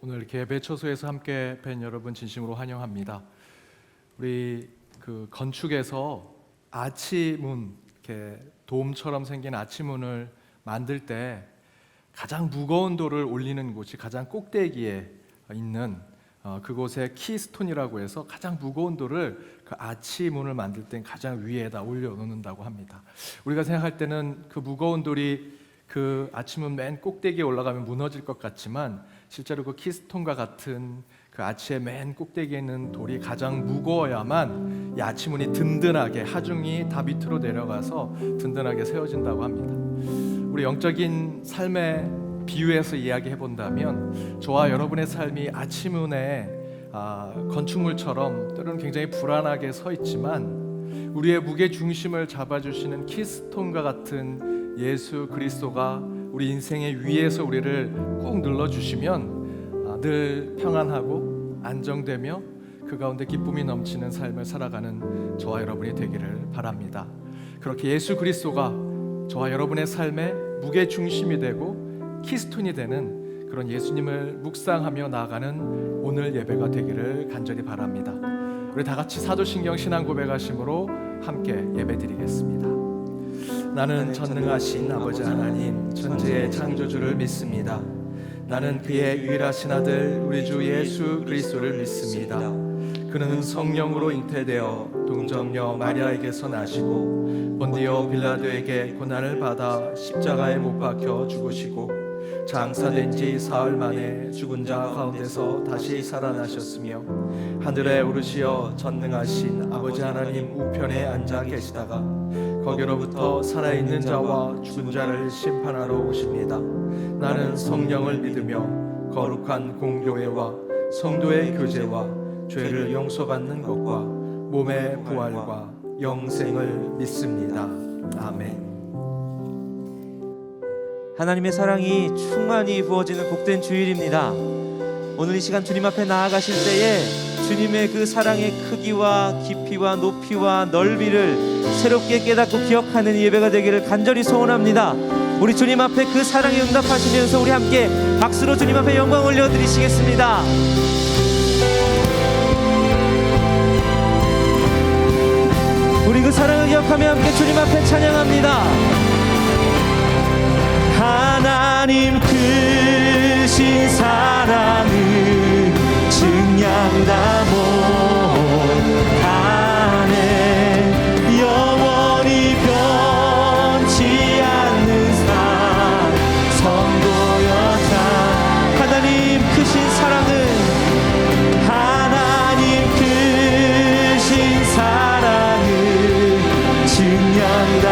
오늘 이렇게 예배 초소에서 함께 뵌 여러분 진심으로 환영합니다. 우리 건축에서 아치문, 이렇게 돔처럼 생긴 아치문을 만들 때 가장 무거운 돌을 올리는 곳이 가장 꼭대기에 있는 그곳에 키스톤이라고 해서 가장 무거운 돌을 그 아치문을 만들 땐 가장 위에다 올려놓는다고 합니다. 우리가 생각할 때는 그 무거운 돌이 그 아치문 맨 꼭대기에 올라가면 무너질 것 같지만 실제로 그 키스톤과 같은 그 아치의 맨 꼭대기에 있는 돌이 가장 무거워야만 이 아치문이 든든하게 하중이 다 밑으로 내려가서 든든하게 세워진다고 합니다. 우리 영적인 삶의 비유해서 이야기해 본다면 저와 여러분의 삶이 아치문의 건축물처럼 때로는 굉장히 불안하게 서 있지만 우리의 무게 중심을 잡아주시는 키스톤과 같은 예수 그리스도가 우리 인생의 위에서 우리를 꼭 눌러주시면 늘 평안하고 안정되며 그 가운데 기쁨이 넘치는 삶을 살아가는 저와 여러분이 되기를 바랍니다. 그렇게 예수 그리스도가 저와 여러분의 삶의 무게 중심이 되고 키스톤이 되는 그런 예수님을 묵상하며 나아가는 오늘 예배가 되기를 간절히 바랍니다. 우리 다 같이 사도신경 신앙 고백하심으로 함께 예배드리겠습니다. 나는 전능하신 아버지 하나님 천지의 창조주를 믿습니다. 나는 그의 유일하신 아들 우리 주 예수 그리스도를 믿습니다. 그는 성령으로 잉태되어 동정녀 마리아에게서 나시고 본디오 빌라도에게 고난을 받아 십자가에 못 박혀 죽으시고 장사된 지 사흘 만에 죽은 자 가운데서 다시 살아나셨으며 하늘에 오르시어 전능하신 아버지 하나님 우편에 앉아 계시다가 거기로부터 살아있는 자와 죽은 자를 심판하러 오십니다. 나는 성령을 믿으며 거룩한 공교회와 성도의 교제와 죄를 용서받는 것과 몸의 부활과 영생을 믿습니다. 아멘. 하나님의 사랑이 충만히 부어지는 복된 주일입니다. 오늘 이 시간 주님 앞에 나아가실 때에 주님의 그 사랑의 크기와 깊이와 높이와 넓이를 새롭게 깨닫고 기억하는 예배가 되기를 간절히 소원합니다. 우리 주님 앞에 그 사랑에 응답하시면서 우리 함께 박수로 주님 앞에 영광 올려드리시겠습니다. 우리 그 사랑을 기억하며 함께 주님 앞에 찬양합니다. 하나님 크신 사랑을 증량다 못하네. 영원히 변치 않는 삶 성도여자. 하나님 크신 사랑을 하나님 크신 사랑을 증량다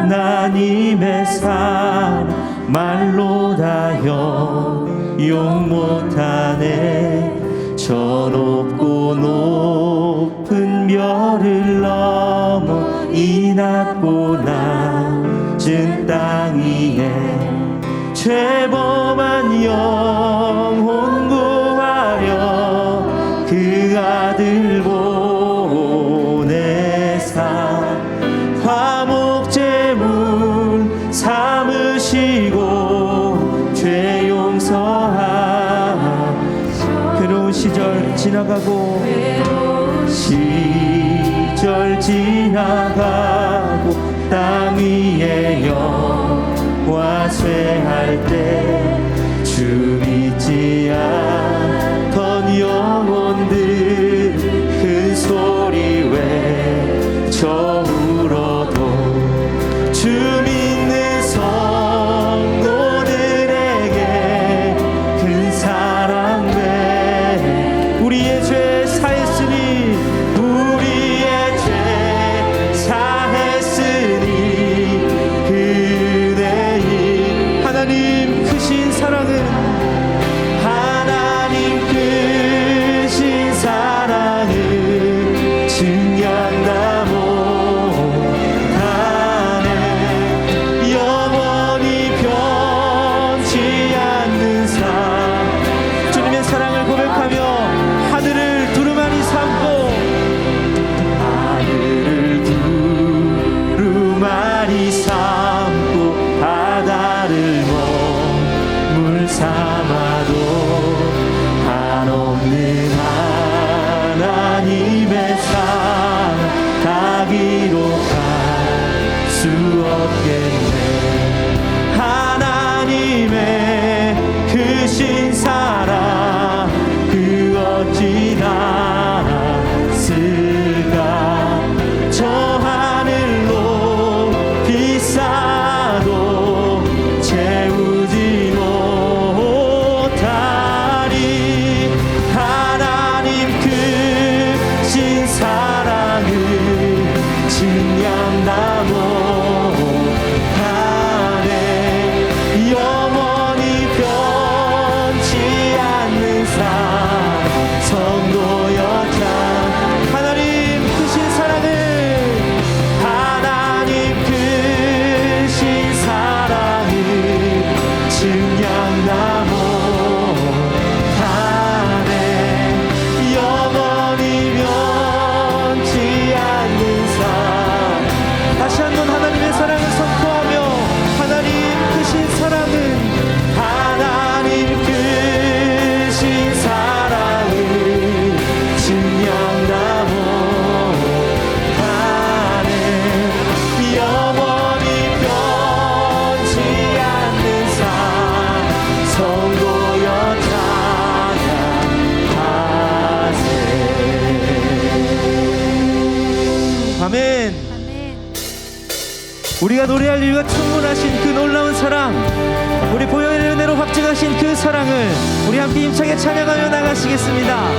하나님의 사랑 말로 다 용 못하네. 저 높고 높은 별을 넘어 이 낮고 낮은 땅 위에 죄범한 영혼 구하려 그 아들 보내사 화목제물 삼으시고 죄 용서하사 괴로운 시절 지나가고 땅 위에 영화 쇠할 때 주 믿지 않던 영혼들 큰 소리 외쳐 울어도 주 믿는 성도들에게 큰 사랑 배 우리의 죄 사했으니 우리의 죄 사했으니 그대의 하나님 크신 삼아도 한없는 하나님의 사랑 다 기록할 수 없겠네. 하나님의 크신 사랑 그 어찌 다쓸까. 저 하늘로 비싸도 채우지 못하리. 하나님 크신 사랑을 증량다 못하네. 영원히 변치 않는 삶 성도였자. 하나님 크신 사랑을, 하나님 크신 사랑을 증량다 못하네. 영원히 변치 않는 삶. 다시 한번 하나님의 사랑을 선포하며, 하나님 크신 사랑은, 하나님 크신 사랑을 증량다 못하네. 영원히 변치 않는 삶 성도여 찬양하세. 아멘. 아멘. 우리가 노래할 이유가 충분하신 그 놀라운 사랑, 우리 보혈의 은혜로 확증하신 그 사랑을 우리 함께 힘차게 찬양하며 나가시겠습니다.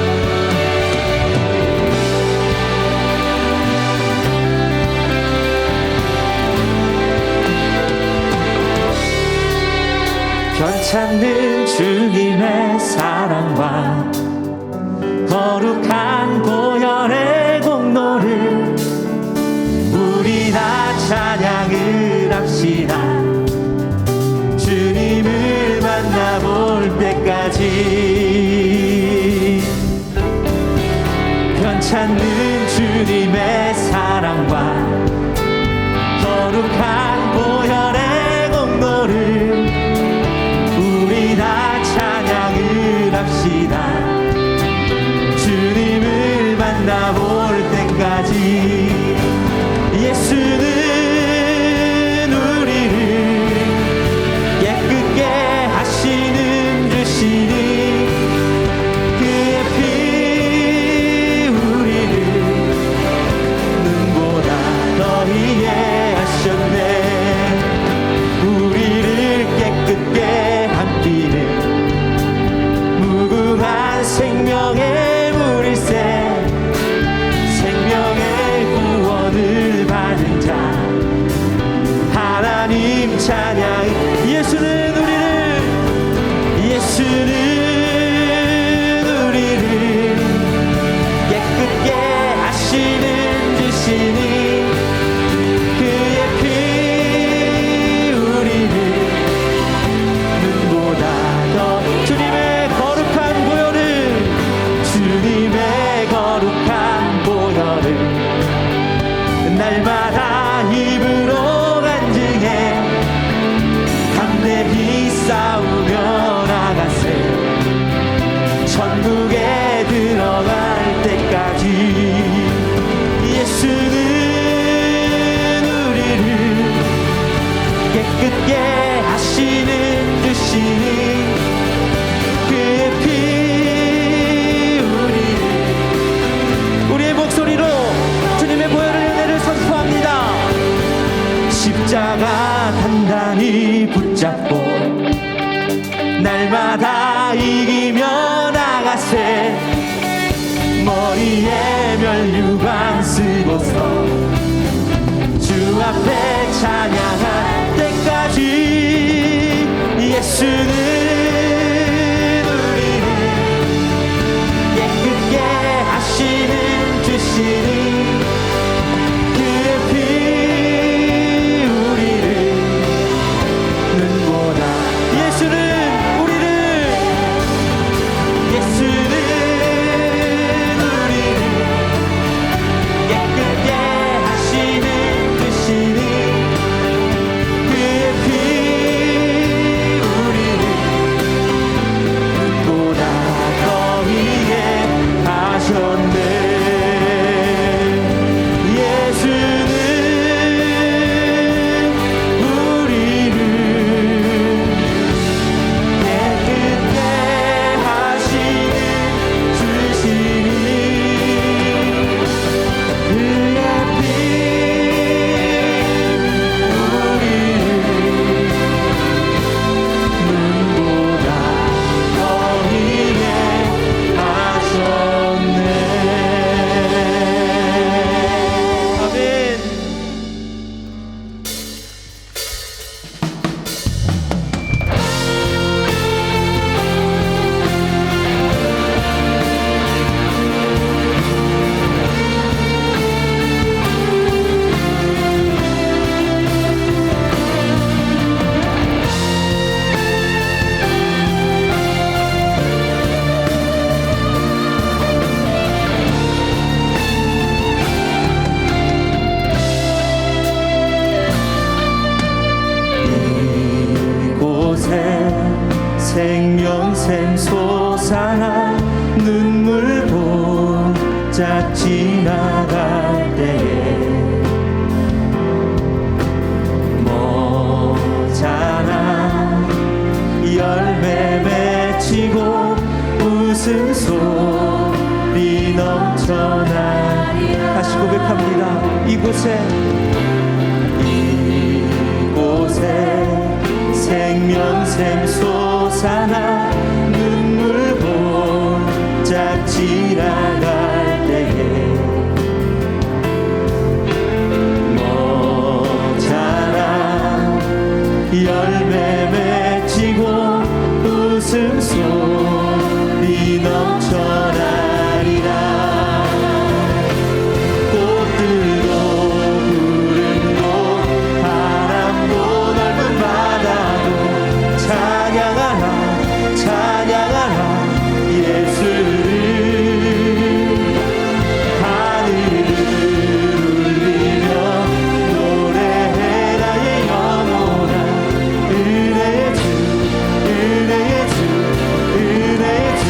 변찮는 주님의 사랑과 거룩한 보혈의 공로를 우리 다 찬양을 합시다. 주님을 만나볼 때까지. 변찮는 주님의 사랑과 거룩한 보혈의 공로를 우리 다 찬양을 합시다. 주님을 만나볼 때까지. 예수는 우리를 깨끗게 하시는 주시니 그의 피 우리를 눈보다 더 이해하셨네. 우리를 깨끗게 함기는 무궁한 생명의 물일새. 생명의 구원을 받은 자 하나님 찬양. 예수는 우리를 깨끗게 하시는 주시니 그의 피 우리를 눈보다 더. 주님의 거룩한 보혈을, 주님의 거룩한 보혈을 날마다 입으로 간증해 담대히 싸우며 나가세. 천국에 들어갈 때까지. 예수는 우리를 깨끗게 하시는 주시니 그의 피 우리의 목소리로 주님의 보혈의 은혜를 선포합니다. 십자가 단단히 붙잡고 날마다 이기며 나가세. 머리에 면류관 쓰고서 주 앞에 찬양할 때까지. 예수는 우리를 깨끗게 하시는 주시니 그의 피 우리를 눈보다. 예수는 우리를 생명샘 솟아나 눈물 보짝 지나갈 때에 모자라 열매 맺히고 웃음소리 넘쳐나리. 다시 고백합니다. 이곳에 생명샘 솟아나 눈물 보짝 지나갈 때에 모자라 열매 맺히고 웃음소리 넘쳐나리라. 꽃들도 구름도 바람도 넓은 바다도 찬양하라 찬양하라 예수를. 하늘을 울리며 노래해 나의 영혼아. 은혜의 주 은혜의 주 은혜의 주.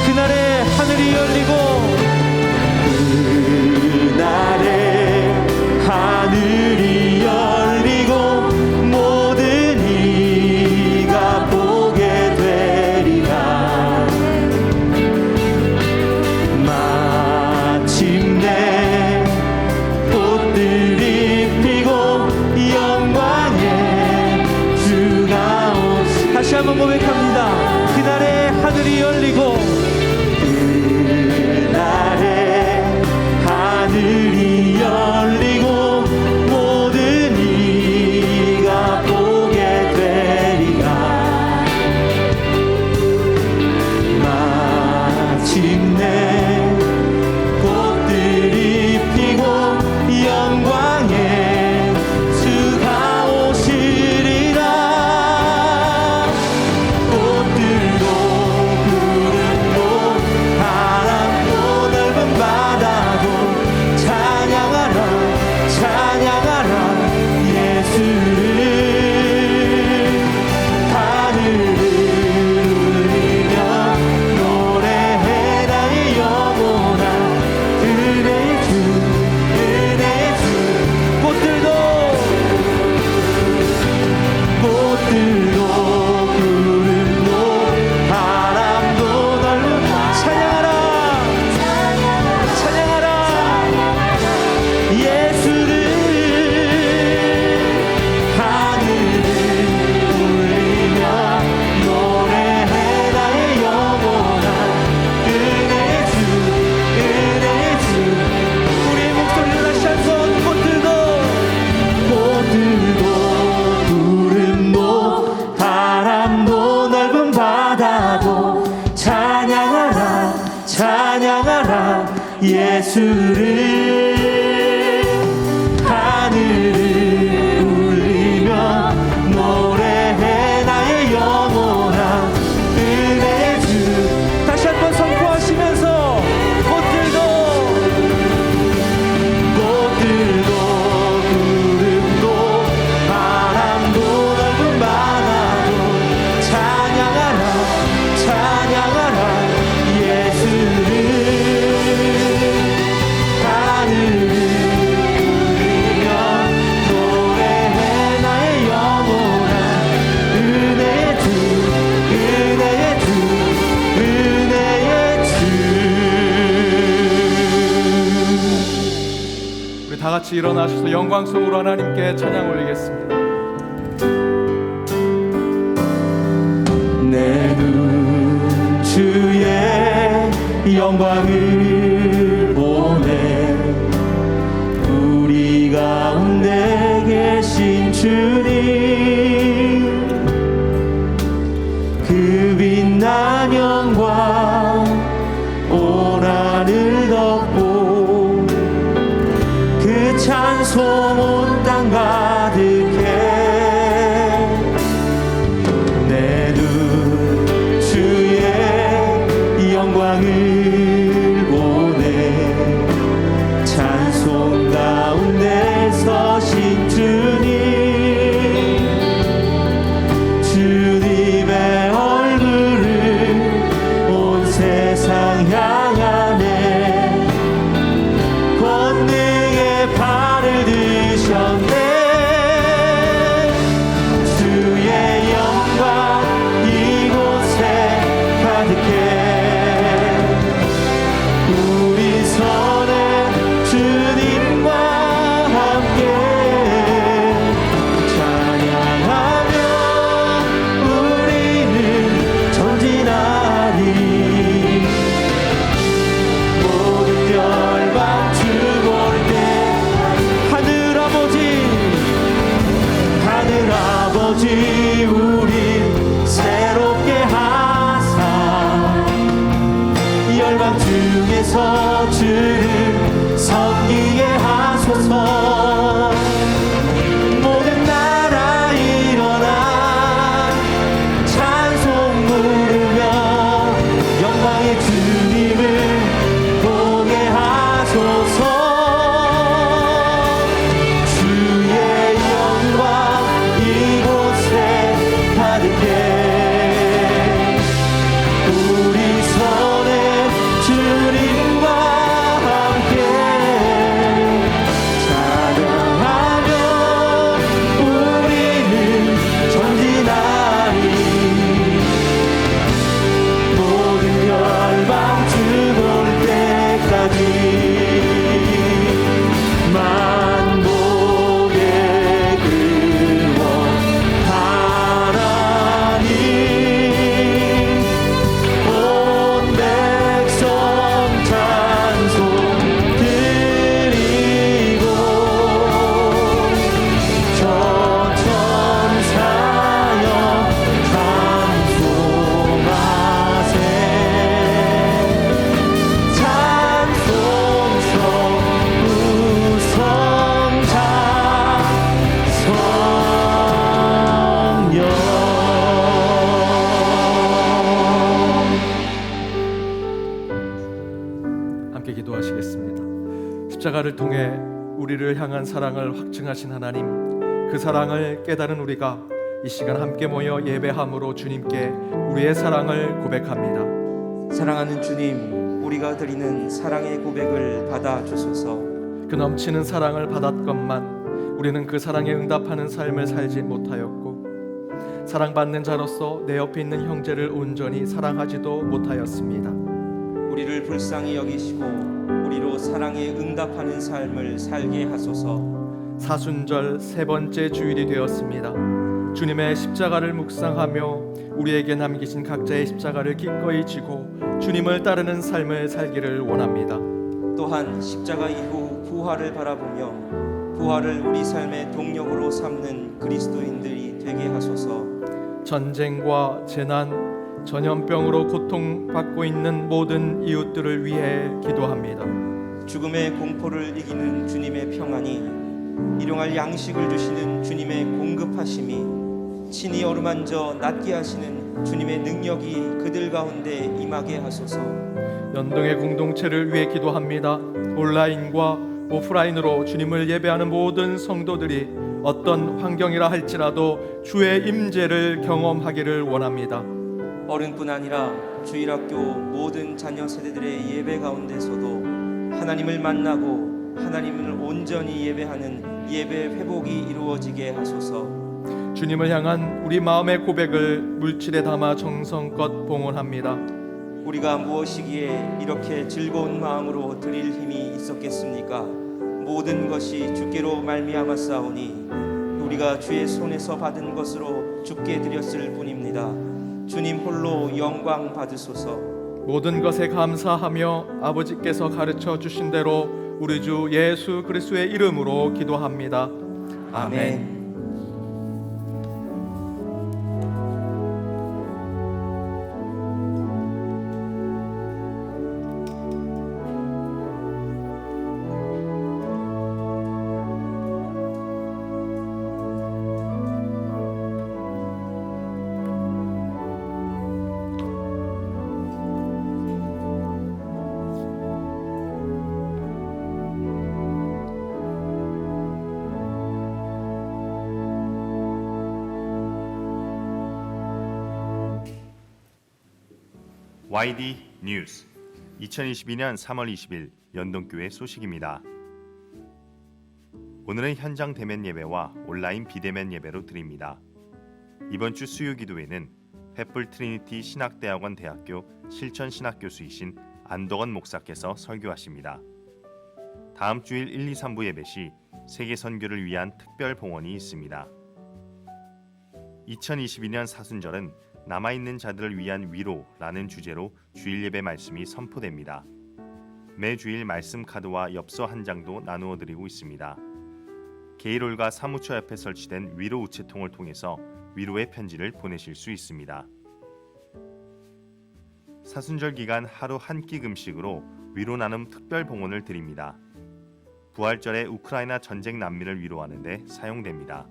그날에 하늘이 열리고 그날에 하늘이 열리고 모든 이가 보게 되리라. 마침내 꽃들이 피고 영광의 주가 오시. 다시 한번 고백합니다. 그날에 하늘이 열리고 그날에 하늘이 열리고 모든 이가 보게 되리라. 마침내 꽃들이 피고 영광의 주가 오시리라. 꽃들도 구름도 바람도 넓은 바다도 찬양하라 찬양하라 예수를. 하늘을 울리며 노래해 나의 영혼아. 은혜의 주 은혜의 주. 꽃들도 구름도 바람도 넓은 찬양하라 찬양하라 예수를. 하늘을 울리며 노래해 나의 영혼아. 은혜의 주 은혜의 주. 우리의 목소리를 다시 한번. 꽃들도 구름도 바람도 넓은 바다도 찬양하라 찬양하라 예수를. 하늘을 울리며 노래해 나의 영혼아. 은혜의 주. 다시 한번 선포하시면서 꽃들도 구름도 바람도 넓은 바다도 찬양하라 찬양하라 예수를. 하늘을 울리며 노래해 나의 영혼아. 은혜의 주 은혜의 주 은혜의 주. 우리 다 같이 일어나셔서 영광 속으로 하나님께 찬양 올리겠습니다. 내 눈 주의 영광을 보네. 우리 가운데 계신 주님. 그 빛난 영광 온 하늘 덮고 그 찬송 온 땅 가득해. 내 눈 주의 영광을 보네. 찬송 가운데 서신 주님. 아버지 우리 새롭게 하사 열방 중에서 주를 섬기게 하소서. 모든 나라 일어나 찬송 부르며 영광의 주님을 보게 하소서. 주의 영광 이곳에 가득해 우리 손에 주님과 함께 찬양하며 우리는 전진하리. 모든 열방 주 볼 때까지 만복의 근원 하나님 온 백성 찬송 드리고 저 천사여 찬송하세. 찬송성 우성자 성령. 함께 기도하시겠습니다. 십자가를 통해 우리를 향한 사랑을 확증하신 하나님, 그 사랑을 깨달은 우리가 이 시간 함께 모여 예배함으로 주님께 우리의 사랑을 고백합니다. 사랑하는 주님, 우리가 드리는 사랑의 고백을 받아주소서. 그 넘치는 사랑을 받았건만 우리는 그 사랑에 응답하는 삶을 살지 못하였고, 사랑받는 자로서 내 옆에 있는 형제를 온전히 사랑하지도 못하였습니다. 우리를 불쌍히 여기시고 우리로 사랑에 응답하는 삶을 살게 하소서. 사순절 세 번째 주일이 되었습니다. 주님의 십자가를 묵상하며 우리에게 남기신 각자의 십자가를 기꺼이 지고 주님을 따르는 삶을 살기를 원합니다. 또한 십자가 이후 부활을 바라보며 부활을 우리 삶의 동력으로 삼는 그리스도인들이 되게 하소서. 전쟁과 재난, 전염병으로 고통받고 있는 모든 이웃들을 위해 기도합니다. 죽음의 공포를 이기는 주님의 평안이, 일용할 양식을 주시는 주님의 공급하심이, 친히 어루만져 낫게 하시는 주님의 능력이 그들 가운데 임하게 하소서. 연동의 공동체를 위해 기도합니다. 온라인과 오프라인으로 주님을 예배하는 모든 성도들이 어떤 환경이라 할지라도 주의 임재를 경험하기를 원합니다. 어른뿐 아니라 주일학교 모든 자녀 세대들의 예배 가운데서도 하나님을 만나고 하나님을 온전히 예배하는 예배 회복이 이루어지게 하소서. 주님을 향한 우리 마음의 고백을 물질에 담아 정성껏 봉헌합니다. 우리가 무엇이기에 이렇게 즐거운 마음으로 드릴 힘이 있었겠습니까? 모든 것이 주께로 말미암았사오니 우리가 주의 손에서 받은 것으로 주께 드렸을 뿐입니다. 주님 홀로 영광 받으소서. 모든 것에 감사하며 아버지께서 가르쳐 주신 대로 우리 주 예수 그리스도의 이름으로 기도합니다. 아멘. YD 뉴스 2022년 3월 20일 연동교회 소식입니다. 오늘은 현장 대면 예배와 온라인 비대면 예배로 드립니다. 이번 주 수요 기도회는 횃불 트리니티 신학대학원 대학교 실천신학교수이신 안덕원 목사께서 설교하십니다. 다음 주일 1, 2, 3부 예배 시 세계 선교를 위한 특별 봉헌이 있습니다. 2022년 사순절은 남아있는 자들을 위한 위로라는 주제로 주일 예배 말씀이 선포됩니다. 매주일 말씀 카드와 엽서 한 장도 나누어 드리고 있습니다. 게이롤과 사무처 옆에 설치된 위로 우체통을 통해서 위로의 편지를 보내실 수 있습니다. 사순절 기간 하루 한 끼 금식으로 위로 나눔 특별 봉헌을 드립니다. 부활절에 우크라이나 전쟁 난민을 위로하는 데 사용됩니다.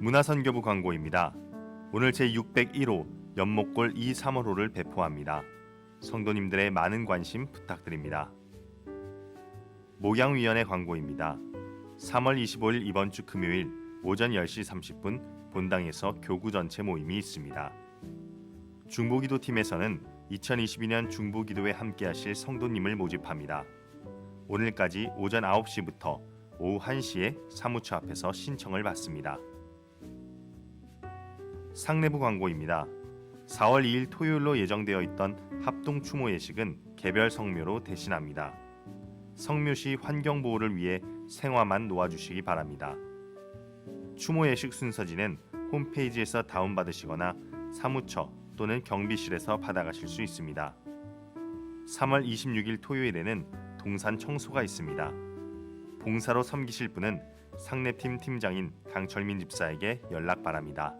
문화선교부 광고입니다. 오늘 제601호 연목골 2, 3월호를 배포합니다. 성도님들의 많은 관심 부탁드립니다. 목양위원회 광고입니다. 3월 25일 이번 주 금요일 오전 10시 30분 본당에서 교구 전체 모임이 있습니다. 중보기도팀에서는 2022년 중보기도에 함께하실 성도님을 모집합니다. 오늘까지 오전 9시부터 오후 1시에 사무처 앞에서 신청을 받습니다. 상내부 광고입니다. 4월 2일 토요일로 예정되어 있던 합동 추모 예식은 개별 성묘로 대신합니다. 성묘 시 환경 보호를 위해 생화만 놓아주시기 바랍니다. 추모 예식 순서지는 홈페이지에서 다운받으시거나 사무처 또는 경비실에서 받아가실 수 있습니다. 3월 26일 토요일에는 동산 청소가 있습니다. 봉사로 섬기실 분은 상례팀 팀장인 강철민 집사에게 연락 바랍니다.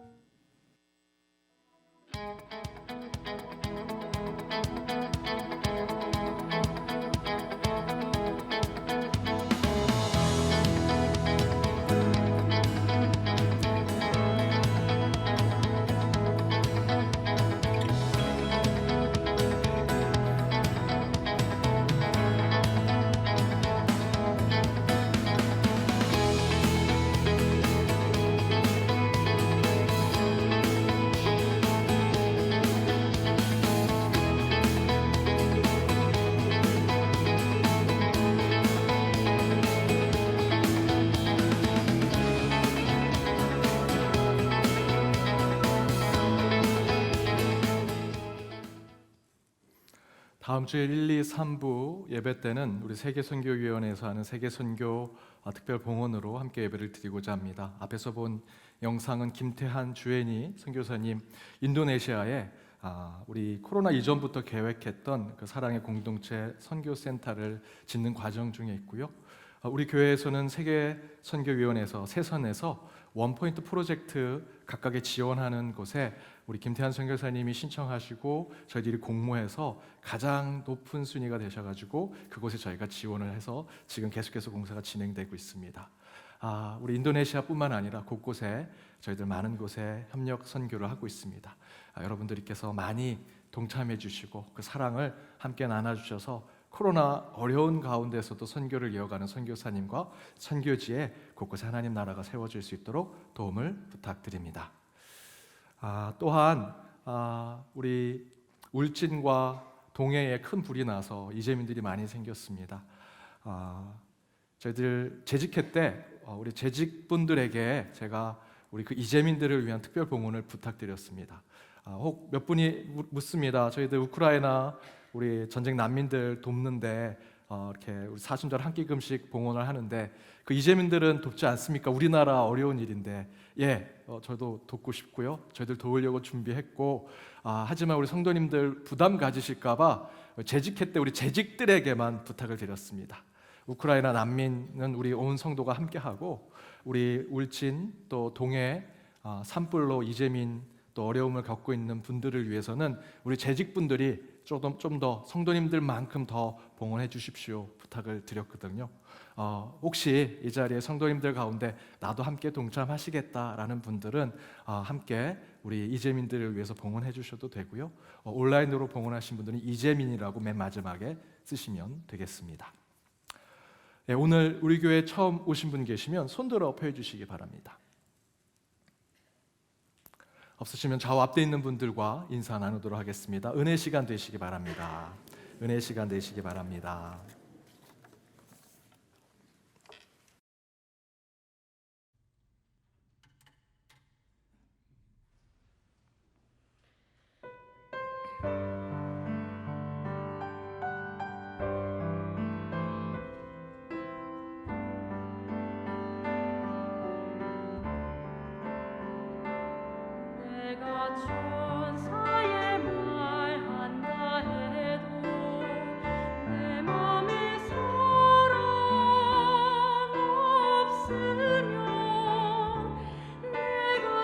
다음 주에 1, 2, 3부 예배 때는 우리 세계선교위원회에서 하는 세계선교 특별 봉헌으로 함께 예배를 드리고자 합니다. 앞에서 본 영상은 김태한 주애니 선교사님 인도네시아에 우리 코로나 이전부터 계획했던 그 사랑의 공동체 선교센터를 짓는 과정 중에 있고요. 우리 교회에서는 세계선교위원회에서 세선에서 원포인트 프로젝트 각각의 지원하는 곳에 우리 김태한 선교사님이 신청하시고 저희들이 공모해서 가장 높은 순위가 되셔가지고 그곳에 저희가 지원을 해서 지금 계속해서 공사가 진행되고 있습니다. 우리 인도네시아뿐만 아니라 곳곳에 저희들 많은 곳에 협력 선교를 하고 있습니다. 여러분들께서 많이 동참해 주시고 그 사랑을 함께 나눠주셔서 코로나 어려운 가운데서도 선교를 이어가는 선교사님과 선교지에 곳곳에 하나님 나라가 세워질 수 있도록 도움을 부탁드립니다. 또한 우리 울진과 동해에 큰 불이 나서 이재민들이 많이 생겼습니다. 저희들 재직회 때 우리 재직분들에게 제가 우리 그 이재민들을 위한 특별 봉헌을 부탁드렸습니다. 혹 몇 분이 묻습니다. 저희들 우크라이나 우리 전쟁 난민들 돕는데 이렇게 우리 사순절 한 끼 금식 봉헌을 하는데 그 이재민들은 돕지 않습니까? 우리나라 어려운 일인데 저도 돕고 싶고요. 저희들 도우려고 준비했고 하지만 우리 성도님들 부담 가지실까봐 재직회 때 우리 재직들에게만 부탁을 드렸습니다. 우크라이나 난민은 우리 온 성도가 함께하고 우리 울진 또 동해 산불로 이재민 또 어려움을 겪고 있는 분들을 위해서는 우리 재직분들이 좀 더 성도님들만큼 더 봉헌해 주십시오 부탁을 드렸거든요. 혹시 이 자리에 성도님들 가운데 나도 함께 동참하시겠다라는 분들은 함께 우리 이재민들을 위해서 봉헌해 주셔도 되고요. 온라인으로 봉헌하신 분들은 이재민이라고 맨 마지막에 쓰시면 되겠습니다. 오늘 우리 교회 처음 오신 분 계시면 손들어 펴 주시기 바랍니다. 없으시면 좌우 앞에 있는 분들과 인사 나누도록 하겠습니다. 은혜 시간 되시기 바랍니다. 은혜 시간 되시기 바랍니다. 내가 천사의 말한다 해도 내 맘에 사랑 없으면 내가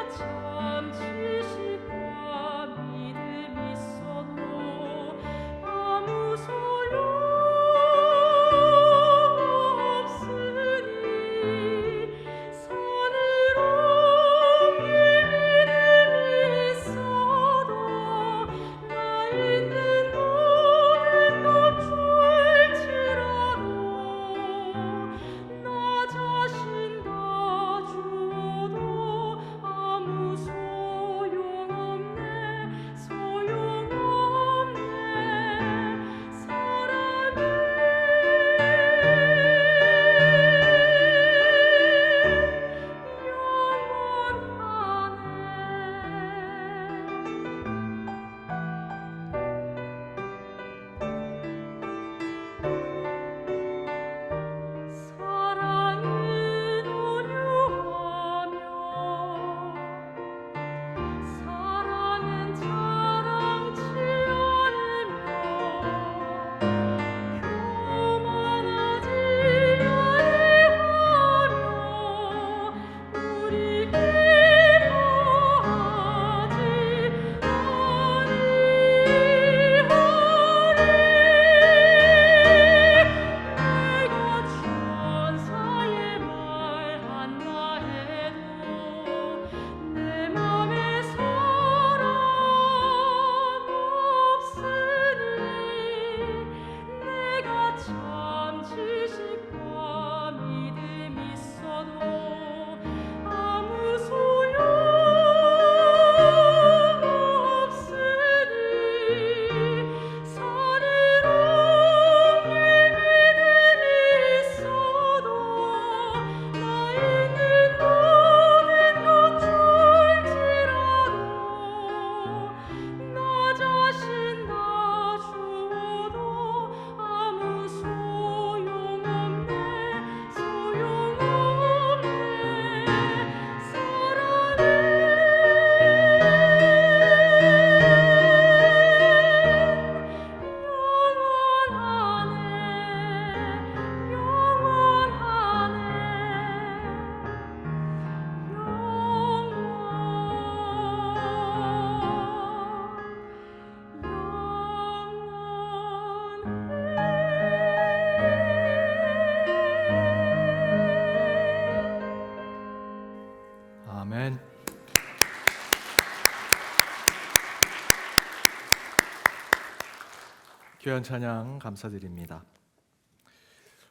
귀한 찬양 감사드립니다.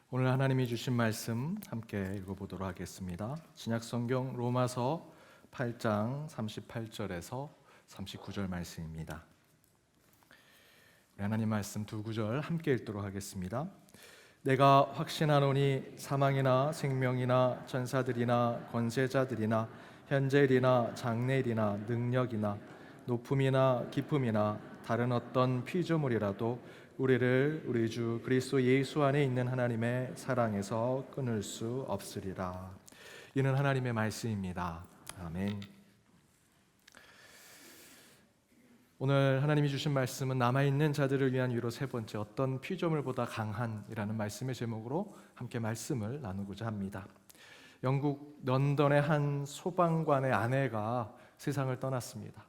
오늘 하나님이 주신 말씀 함께 읽어보도록 하겠습니다. 신약성경 로마서 8장 38절에서 39절 말씀입니다. 하나님 말씀 두 구절 함께 읽도록 하겠습니다. 내가 확신하노니 사망이나 생명이나 천사들이나 권세자들이나 현재일이나 장래일이나 능력이나 높음이나 깊음이나 다른 어떤 피조물이라도 우리를 우리 주 그리스도 예수 안에 있는 하나님의 사랑에서 끊을 수 없으리라. 이는 하나님의 말씀입니다. 아멘. 오늘 하나님이 주신 말씀은 남아있는 자들을 위한 위로 세 번째, 어떤 피조물보다 강한이라는 말씀의 제목으로 함께 말씀을 나누고자 합니다. 영국 런던의 한 소방관의 아내가 세상을 떠났습니다.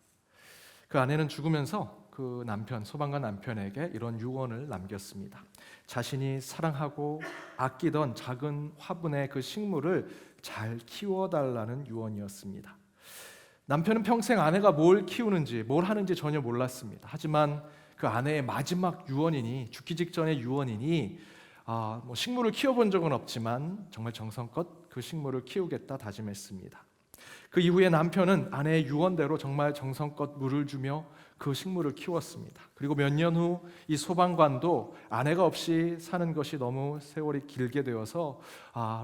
그 아내는 죽으면서 그 남편, 소방관 남편에게 이런 유언을 남겼습니다. 자신이 사랑하고 아끼던 작은 화분의 그 식물을 잘 키워달라는 유언이었습니다. 남편은 평생 아내가 뭘 키우는지 뭘 하는지 전혀 몰랐습니다. 하지만 그 아내의 마지막 유언이니, 죽기 직전의 유언이니 식물을 키워본 적은 없지만 정말 정성껏 그 식물을 키우겠다 다짐했습니다. 그 이후에 남편은 아내의 유언대로 정말 정성껏 물을 주며 그 식물을 키웠습니다. 그리고 몇 년 후 이 소방관도 아내가 없이 사는 것이 너무 세월이 길게 되어서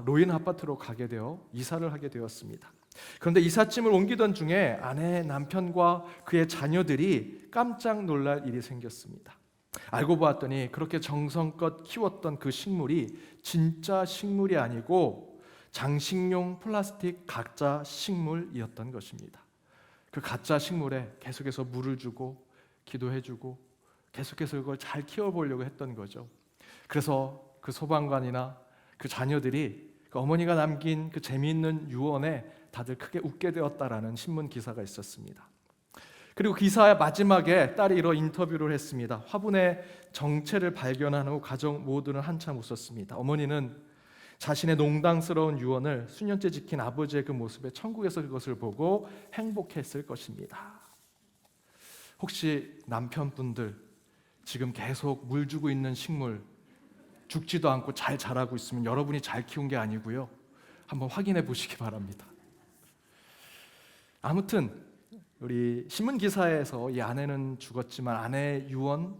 노인 아파트로 가게 되어 이사를 하게 되었습니다. 그런데 이삿짐을 옮기던 중에 아내의 남편과 그의 자녀들이 깜짝 놀랄 일이 생겼습니다. 알고 보았더니 그렇게 정성껏 키웠던 그 식물이 진짜 식물이 아니고 장식용 플라스틱 가짜 식물이었던 것입니다. 그 가짜 식물에 계속해서 물을 주고 기도해주고 계속해서 그걸 잘 키워보려고 했던 거죠. 그래서 그 소방관이나 그 자녀들이 그 어머니가 남긴 그 재미있는 유언에 다들 크게 웃게 되었다라는 신문 기사가 있었습니다. 그리고 기사의 마지막에 딸이 이런 인터뷰를 했습니다. 화분의 정체를 발견한 후 가족 모두는 한참 웃었습니다. 어머니는 자신의 농담스러운 유언을 수년째 지킨 아버지의 그 모습에 천국에서 그것을 보고 행복했을 것입니다. 혹시 남편분들 지금 계속 물 주고 있는 식물 죽지도 않고 잘 자라고 있으면 여러분이 잘 키운 게 아니고요. 한번 확인해 보시기 바랍니다. 아무튼 우리 신문 기사에서 이 아내는 죽었지만 아내의 유언,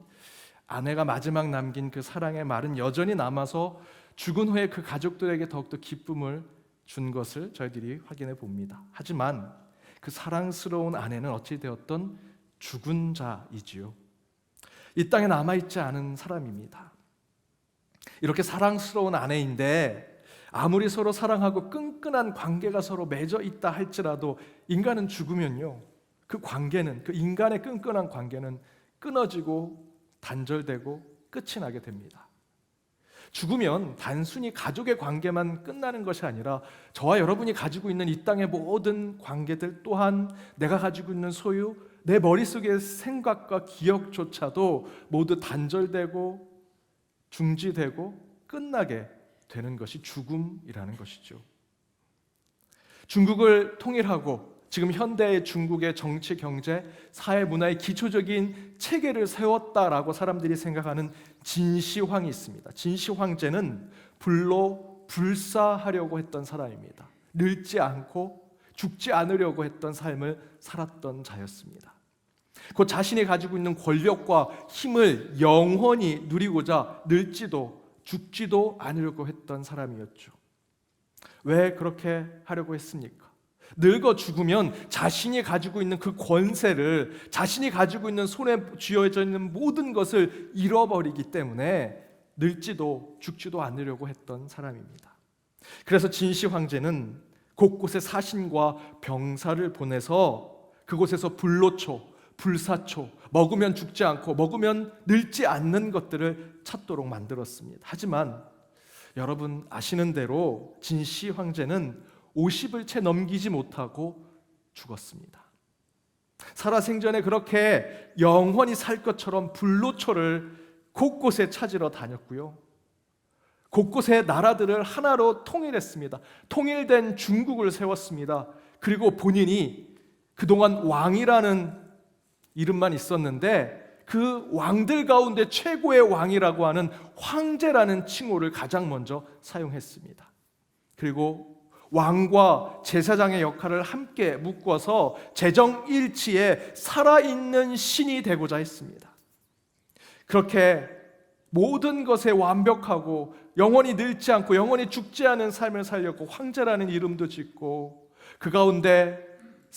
아내가 마지막 남긴 그 사랑의 말은 여전히 남아서 죽은 후에 그 가족들에게 더욱더 기쁨을 준 것을 저희들이 확인해 봅니다. 하지만 그 사랑스러운 아내는 어찌 되었던 죽은 자이지요. 이 땅에 남아있지 않은 사람입니다. 이렇게 사랑스러운 아내인데 아무리 서로 사랑하고 끈끈한 관계가 서로 맺어 있다 할지라도 인간은 죽으면요, 그 관계는, 그 인간의 끈끈한 관계는 끊어지고 단절되고 끝이 나게 됩니다. 죽으면 단순히 가족의 관계만 끝나는 것이 아니라 저와 여러분이 가지고 있는 이 땅의 모든 관계들 또한 내가 가지고 있는 소유, 내 머릿속의 생각과 기억조차도 모두 단절되고 중지되고 끝나게 되는 것이 죽음이라는 것이죠. 중국을 통일하고 지금 현대의 중국의 정치, 경제, 사회, 문화의 기초적인 체계를 세웠다라고 사람들이 생각하는 진시황이 있습니다. 진시황제는 불로 불사하려고 했던 사람입니다. 늙지 않고 죽지 않으려고 했던 삶을 살았던 자였습니다. 곧 자신이 가지고 있는 권력과 힘을 영원히 누리고자 늙지도 죽지도 않으려고 했던 사람이었죠. 왜 그렇게 하려고 했습니까? 늙어 죽으면 자신이 가지고 있는 그 권세를, 자신이 가지고 있는 손에 쥐어져 있는 모든 것을 잃어버리기 때문에 늙지도 죽지도 않으려고 했던 사람입니다. 그래서 진시 황제는 곳곳에 사신과 병사를 보내서 그곳에서 불로초, 불사초, 먹으면 죽지 않고 먹으면 늙지 않는 것들을 찾도록 만들었습니다. 하지만 여러분 아시는 대로 진시 황제는 50을 채 넘기지 못하고 죽었습니다. 살아생전에 그렇게 영원히 살 것처럼 불로초를 곳곳에 찾으러 다녔고요. 곳곳에 나라들을 하나로 통일했습니다. 통일된 중국을 세웠습니다. 그리고 본인이 그동안 왕이라는 이름만 있었는데 그 왕들 가운데 최고의 왕이라고 하는 황제라는 칭호를 가장 먼저 사용했습니다. 그리고 왕과 제사장의 역할을 함께 묶어서 재정일치에 살아있는 신이 되고자 했습니다. 그렇게 모든 것에 완벽하고 영원히 늙지 않고 영원히 죽지 않은 삶을 살렸고 황제라는 이름도 짓고 그 가운데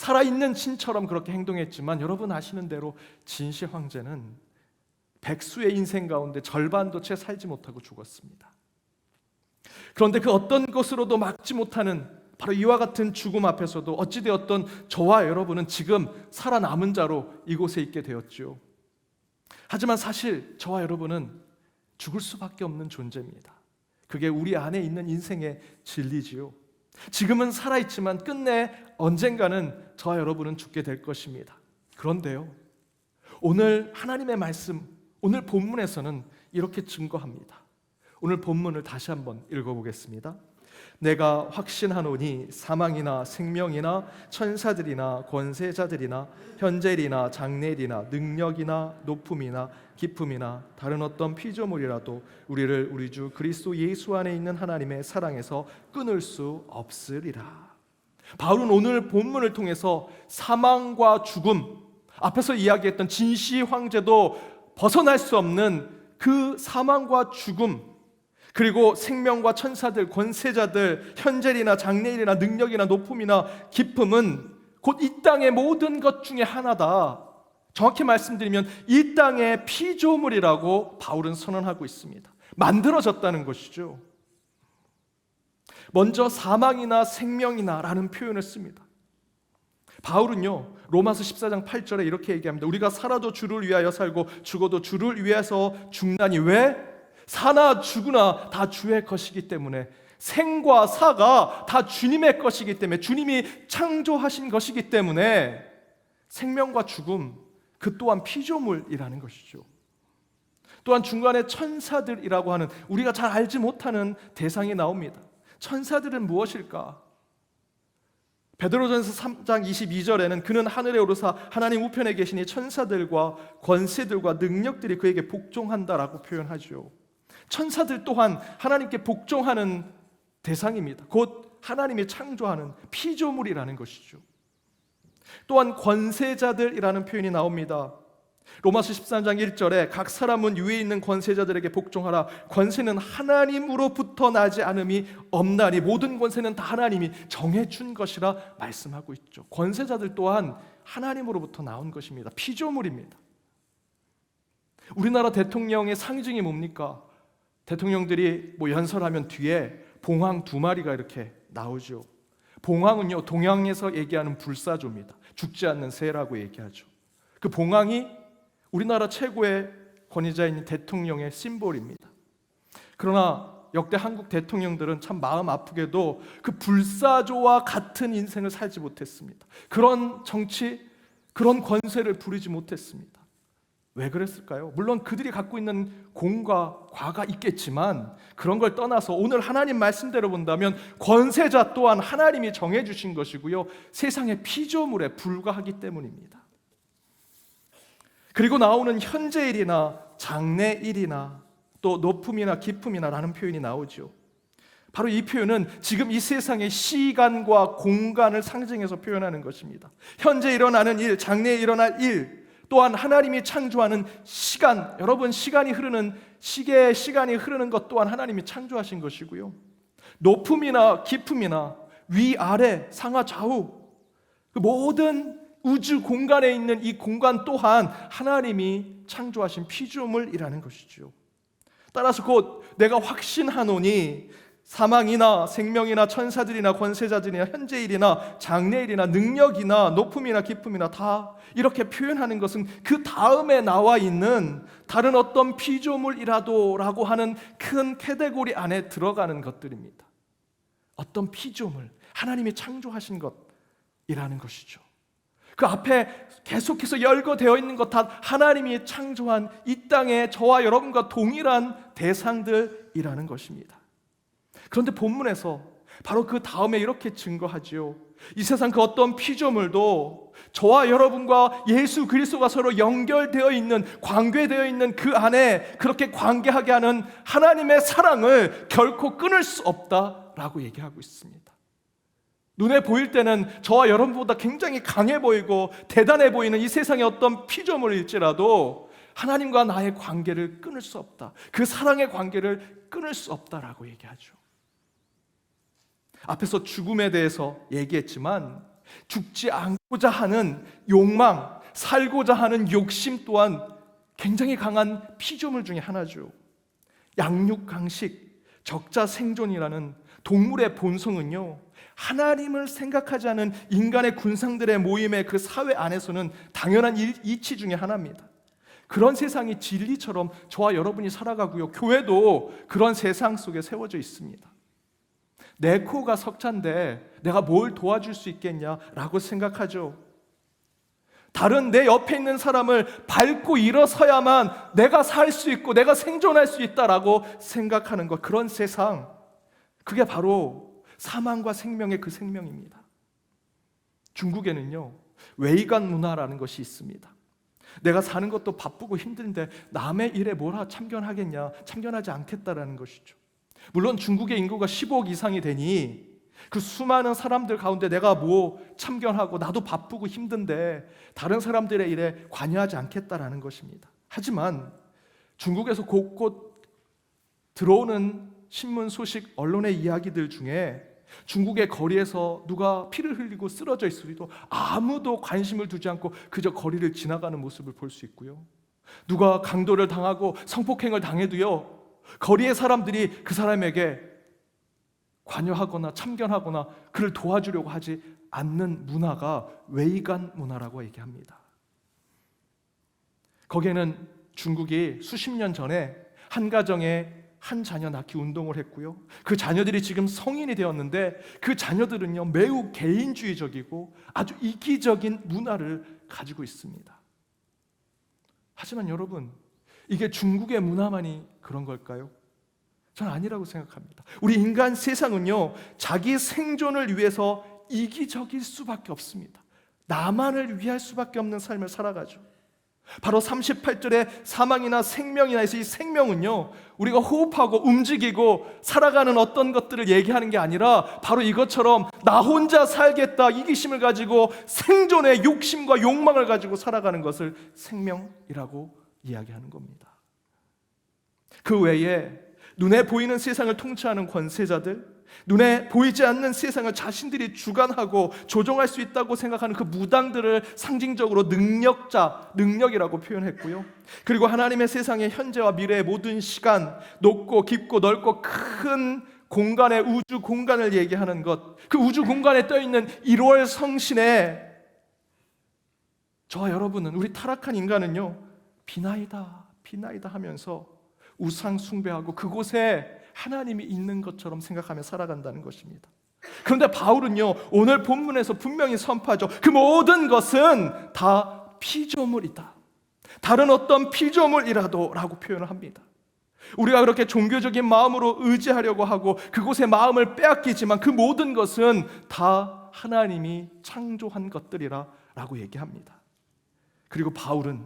살아있는 신처럼 그렇게 행동했지만 여러분 아시는 대로 진시 황제는 백수의 인생 가운데 절반도 채 살지 못하고 죽었습니다. 그런데 그 어떤 것으로도 막지 못하는 바로 이와 같은 죽음 앞에서도 어찌되었던 저와 여러분은 지금 살아남은 자로 이곳에 있게 되었죠. 하지만 사실 저와 여러분은 죽을 수밖에 없는 존재입니다. 그게 우리 안에 있는 인생의 진리지요. 지금은 살아있지만 끝내 언젠가는 저와 여러분은 죽게 될 것입니다. 그런데요, 오늘 하나님의 말씀, 오늘 본문에서는 이렇게 증거합니다. 오늘 본문을 다시 한번 읽어보겠습니다. 내가 확신하노니 사망이나 생명이나 천사들이나 권세자들이나 현재일이나 장래일이나 능력이나 높음이나 깊음이나 다른 어떤 피조물이라도 우리를 우리 주 그리스도 예수 안에 있는 하나님의 사랑에서 끊을 수 없으리라. 바울은 오늘 본문을 통해서 사망과 죽음, 앞에서 이야기했던 진시 황제도 벗어날 수 없는 그 사망과 죽음, 그리고 생명과 천사들, 권세자들, 현재일이나 장래일이나 능력이나 높음이나 깊음은 곧 이 땅의 모든 것 중에 하나다. 정확히 말씀드리면 이 땅의 피조물이라고 바울은 선언하고 있습니다. 만들어졌다는 것이죠. 먼저 사망이나 생명이나 라는 표현을 씁니다. 바울은요, 로마서 14장 8절에 이렇게 얘기합니다. 우리가 살아도 주를 위하여 살고 죽어도 주를 위해서 죽나니 왜? 사나 죽으나 다 주의 것이기 때문에, 생과 사가 다 주님의 것이기 때문에, 주님이 창조하신 것이기 때문에 생명과 죽음, 그 또한 피조물이라는 것이죠. 또한 중간에 천사들이라고 하는 우리가 잘 알지 못하는 대상이 나옵니다. 천사들은 무엇일까? 베드로전서 3장 22절에는 그는 하늘에 오르사 하나님 우편에 계시니 천사들과 권세들과 능력들이 그에게 복종한다라고 표현하죠. 천사들 또한 하나님께 복종하는 대상입니다. 곧 하나님이 창조하는 피조물이라는 것이죠. 또한 권세자들이라는 표현이 나옵니다. 로마서 13장 1절에 각 사람은 위에 있는 권세자들에게 복종하라. 권세는 하나님으로부터 나지 않음이 없나니 모든 권세는 다 하나님이 정해준 것이라 말씀하고 있죠. 권세자들 또한 하나님으로부터 나온 것입니다. 피조물입니다. 우리나라 대통령의 상징이 뭡니까? 대통령들이 연설하면 뒤에 봉황 2마리가 이렇게 나오죠. 봉황은요, 동양에서 얘기하는 불사조입니다. 죽지 않는 새라고 얘기하죠. 그 봉황이 우리나라 최고의 권위자인 대통령의 심볼입니다. 그러나 역대 한국 대통령들은 참 마음 아프게도 그 불사조와 같은 인생을 살지 못했습니다. 그런 정치, 그런 권세를 부리지 못했습니다. 왜 그랬을까요? 물론 그들이 갖고 있는 공과 과가 있겠지만 그런 걸 떠나서 오늘 하나님 말씀대로 본다면 권세자 또한 하나님이 정해주신 것이고요, 세상의 피조물에 불과하기 때문입니다. 그리고 나오는 현재일이나 장래일이나 또 높음이나 깊음이나 라는 표현이 나오죠. 바로 이 표현은 지금 이 세상의 시간과 공간을 상징해서 표현하는 것입니다. 현재 일어나는 일, 장래에 일어날 일, 또한 하나님이 창조하는 시간, 여러분 시간이 흐르는 시계의 시간이 흐르는 것 또한 하나님이 창조하신 것이고요, 높음이나 깊음이나 위아래 상하 좌우 그 모든 우주 공간에 있는 이 공간 또한 하나님이 창조하신 피조물이라는 것이죠. 따라서 곧 내가 확신하노니 사망이나 생명이나 천사들이나 권세자들이나 현재일이나 장래일이나 능력이나 높음이나 깊음이나 다 이렇게 표현하는 것은 그 다음에 나와 있는 다른 어떤 피조물이라도 라고 하는 큰 카테고리 안에 들어가는 것들입니다. 어떤 피조물, 하나님이 창조하신 것이라는 것이죠. 그 앞에 계속해서 열거되어 있는 것 다 하나님이 창조한 이 땅에 저와 여러분과 동일한 대상들이라는 것입니다. 그런데 본문에서 바로 그 다음에 이렇게 증거하지요. 이 세상 그 어떤 피조물도 저와 여러분과 예수 그리스도가 서로 연결되어 있는, 관계되어 있는 그 안에 그렇게 관계하게 하는 하나님의 사랑을 결코 끊을 수 없다라고 얘기하고 있습니다. 눈에 보일 때는 저와 여러분보다 굉장히 강해 보이고 대단해 보이는 이 세상의 어떤 피조물일지라도 하나님과 나의 관계를 끊을 수 없다. 그 사랑의 관계를 끊을 수 없다라고 얘기하죠. 앞에서 죽음에 대해서 얘기했지만 죽지 않고자 하는 욕망, 살고자 하는 욕심 또한 굉장히 강한 피조물 중에 하나죠. 양육강식, 적자생존이라는 동물의 본성은요, 하나님을 생각하지 않은 인간의 군상들의 모임의 그 사회 안에서는 당연한 이치 중에 하나입니다. 그런 세상이 진리처럼 저와 여러분이 살아가고요, 교회도 그런 세상 속에 세워져 있습니다. 내 코가 석잔데 내가 뭘 도와줄 수 있겠냐라고 생각하죠. 다른 내 옆에 있는 사람을 밟고 일어서야만 내가 살 수 있고 내가 생존할 수 있다라고 생각하는 것, 그런 세상, 그게 바로 사망과 생명의 그 생명입니다. 중국에는요, 외이관 문화라는 것이 있습니다. 내가 사는 것도 바쁘고 힘든데 남의 일에 뭐라 참견하겠냐, 참견하지 않겠다라는 것이죠. 물론 중국의 인구가 15억 이상이 되니 그 수많은 사람들 가운데 내가 뭐 참견하고, 나도 바쁘고 힘든데 다른 사람들의 일에 관여하지 않겠다라는 것입니다. 하지만 중국에서 곳곳 들어오는 신문 소식, 언론의 이야기들 중에 중국의 거리에서 누가 피를 흘리고 쓰러져 있어도 아무도 관심을 두지 않고 그저 거리를 지나가는 모습을 볼 수 있고요, 누가 강도를 당하고 성폭행을 당해도요, 거리의 사람들이 그 사람에게 관여하거나 참견하거나 그를 도와주려고 하지 않는 문화가 외이관 문화라고 얘기합니다. 거기에는 중국이 수십 년 전에 한 가정에 한 자녀 낳기 운동을 했고요, 그 자녀들이 지금 성인이 되었는데 그 자녀들은요, 매우 개인주의적이고 아주 이기적인 문화를 가지고 있습니다. 하지만 여러분, 이게 중국의 문화만이 그런 걸까요? 저는 아니라고 생각합니다. 우리 인간 세상은요, 자기 생존을 위해서 이기적일 수밖에 없습니다. 나만을 위할 수밖에 없는 삶을 살아가죠. 바로 38절에 사망이나 생명이나 해서 이 생명은요, 우리가 호흡하고 움직이고 살아가는 어떤 것들을 얘기하는 게 아니라 바로 이것처럼 나 혼자 살겠다 이기심을 가지고 생존의 욕심과 욕망을 가지고 살아가는 것을 생명이라고 이야기하는 겁니다. 그 외에 눈에 보이는 세상을 통치하는 권세자들, 눈에 보이지 않는 세상을 자신들이 주관하고 조종할 수 있다고 생각하는 그 무당들을 상징적으로 능력이라고 표현했고요, 그리고 하나님의 세상의 현재와 미래의 모든 시간, 높고 깊고 넓고 큰 공간의 우주 공간을 얘기하는 것, 그 우주 공간에 떠있는 1월 성신에 저와 여러분은, 우리 타락한 인간은요, 비나이다 하면서 우상 숭배하고 그곳에 하나님이 있는 것처럼 생각하며 살아간다는 것입니다. 그런데 바울은요, 오늘 본문에서 분명히 선포하죠. 그 모든 것은 다 피조물이다, 다른 어떤 피조물이라도 라고 표현을 합니다. 우리가 그렇게 종교적인 마음으로 의지하려고 하고 그곳에 마음을 빼앗기지만 그 모든 것은 다 하나님이 창조한 것들이라 라고 얘기합니다. 그리고 바울은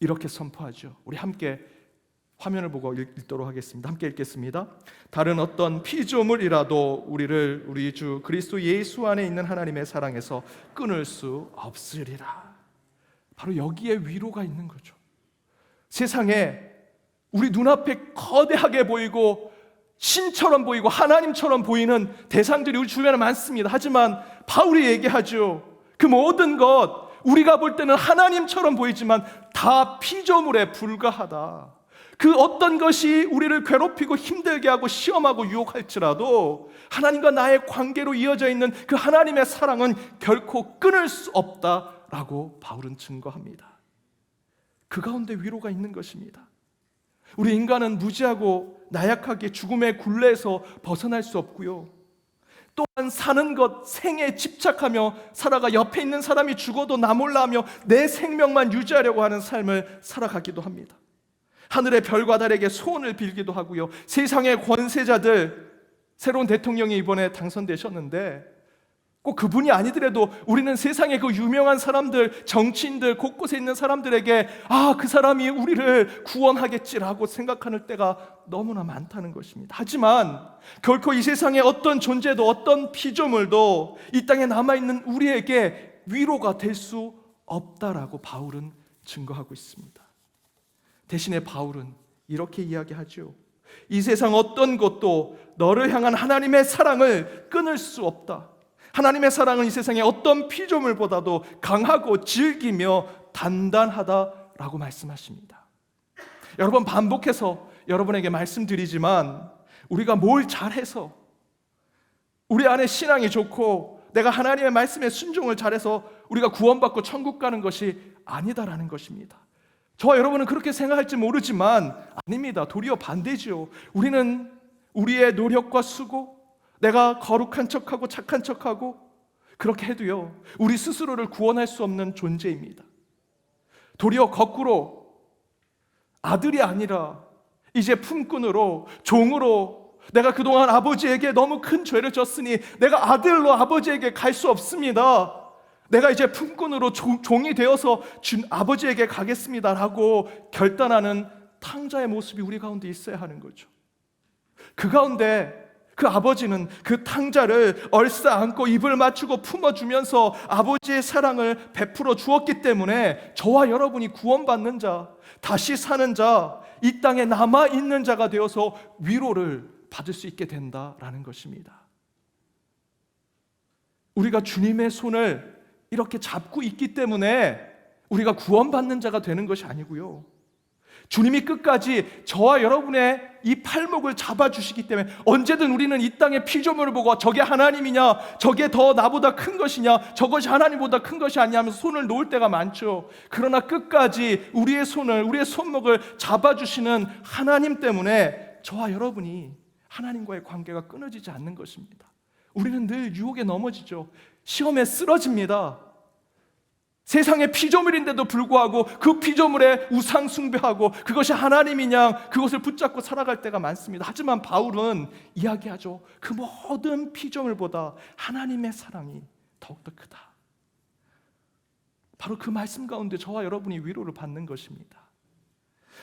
이렇게 선포하죠. 우리 함께 화면을 보고 읽도록 하겠습니다. 함께 읽겠습니다. 다른 어떤 피조물이라도 우리를 우리 주 그리스도 예수 안에 있는 하나님의 사랑에서 끊을 수 없으리라. 바로 여기에 위로가 있는 거죠. 세상에 우리 눈앞에 거대하게 보이고 신처럼 보이고 하나님처럼 보이는 대상들이 우리 주변에 많습니다. 하지만 바울이 얘기하죠. 그 모든 것, 우리가 볼 때는 하나님처럼 보이지만 다 피조물에 불과하다. 그 어떤 것이 우리를 괴롭히고 힘들게 하고 시험하고 유혹할지라도 하나님과 나의 관계로 이어져 있는 그 하나님의 사랑은 결코 끊을 수 없다라고 바울은 증거합니다. 그 가운데 위로가 있는 것입니다. 우리 인간은 무지하고 나약하게 죽음의 굴레에서 벗어날 수 없고요, 또한 사는 것, 생에 집착하며 살아가 옆에 있는 사람이 죽어도 나 몰라 하며 내 생명만 유지하려고 하는 삶을 살아가기도 합니다. 하늘의 별과 달에게 소원을 빌기도 하고요, 세상의 권세자들, 새로운 대통령이 이번에 당선되셨는데 꼭 그분이 아니더라도 우리는 세상의 그 유명한 사람들, 정치인들, 곳곳에 있는 사람들에게 그 사람이 우리를 구원하겠지라고 생각하는 때가 너무나 많다는 것입니다. 하지만 결코 이 세상의 어떤 존재도, 어떤 피조물도 이 땅에 남아있는 우리에게 위로가 될 수 없다라고 바울은 증거하고 있습니다. 대신에 바울은 이렇게 이야기하죠. 이 세상 어떤 것도 너를 향한 하나님의 사랑을 끊을 수 없다. 하나님의 사랑은 이 세상의 어떤 피조물보다도 강하고 질기며 단단하다라고 말씀하십니다. 여러분, 반복해서 여러분에게 말씀드리지만 우리가 뭘 잘해서, 우리 안에 신앙이 좋고 내가 하나님의 말씀에 순종을 잘해서 우리가 구원받고 천국 가는 것이 아니다라는 것입니다. 저와 여러분은 그렇게 생각할지 모르지만 아닙니다. 도리어 반대지요. 우리는 우리의 노력과 수고, 내가 거룩한 척하고 착한 척하고 그렇게 해도요, 우리 스스로를 구원할 수 없는 존재입니다. 도리어 거꾸로 아들이 아니라 이제 품꾼으로, 종으로, 내가 그동안 아버지에게 너무 큰 죄를 졌으니 내가 아들로 아버지에게 갈 수 없습니다. 내가 이제 품꾼으로 종이 되어서 아버지에게 가겠습니다라고 결단하는 탕자의 모습이 우리 가운데 있어야 하는 거죠. 그 가운데 그 아버지는 그 탕자를 얼싸안고 입을 맞추고 품어주면서 아버지의 사랑을 베풀어 주었기 때문에 저와 여러분이 구원받는 자, 다시 사는 자, 이 땅에 남아있는 자가 되어서 위로를 받을 수 있게 된다라는 것입니다. 우리가 주님의 손을 이렇게 잡고 있기 때문에 우리가 구원받는 자가 되는 것이 아니고요, 주님이 끝까지 저와 여러분의 이 팔목을 잡아주시기 때문에 언제든 우리는 이 땅의 피조물을 보고 저게 하나님이냐, 저게 더 나보다 큰 것이냐, 저것이 하나님보다 큰 것이 아니냐 하면서 손을 놓을 때가 많죠. 그러나 끝까지 우리의 손을, 우리의 손목을 잡아주시는 하나님 때문에 저와 여러분이 하나님과의 관계가 끊어지지 않는 것입니다. 우리는 늘 유혹에 넘어지죠. 시험에 쓰러집니다. 세상의 피조물인데도 불구하고 그 피조물에 우상 숭배하고 그것이 하나님이냐 그것을 붙잡고 살아갈 때가 많습니다. 하지만 바울은 이야기하죠. 그 모든 피조물보다 하나님의 사랑이 더욱더 크다. 바로 그 말씀 가운데 저와 여러분이 위로를 받는 것입니다.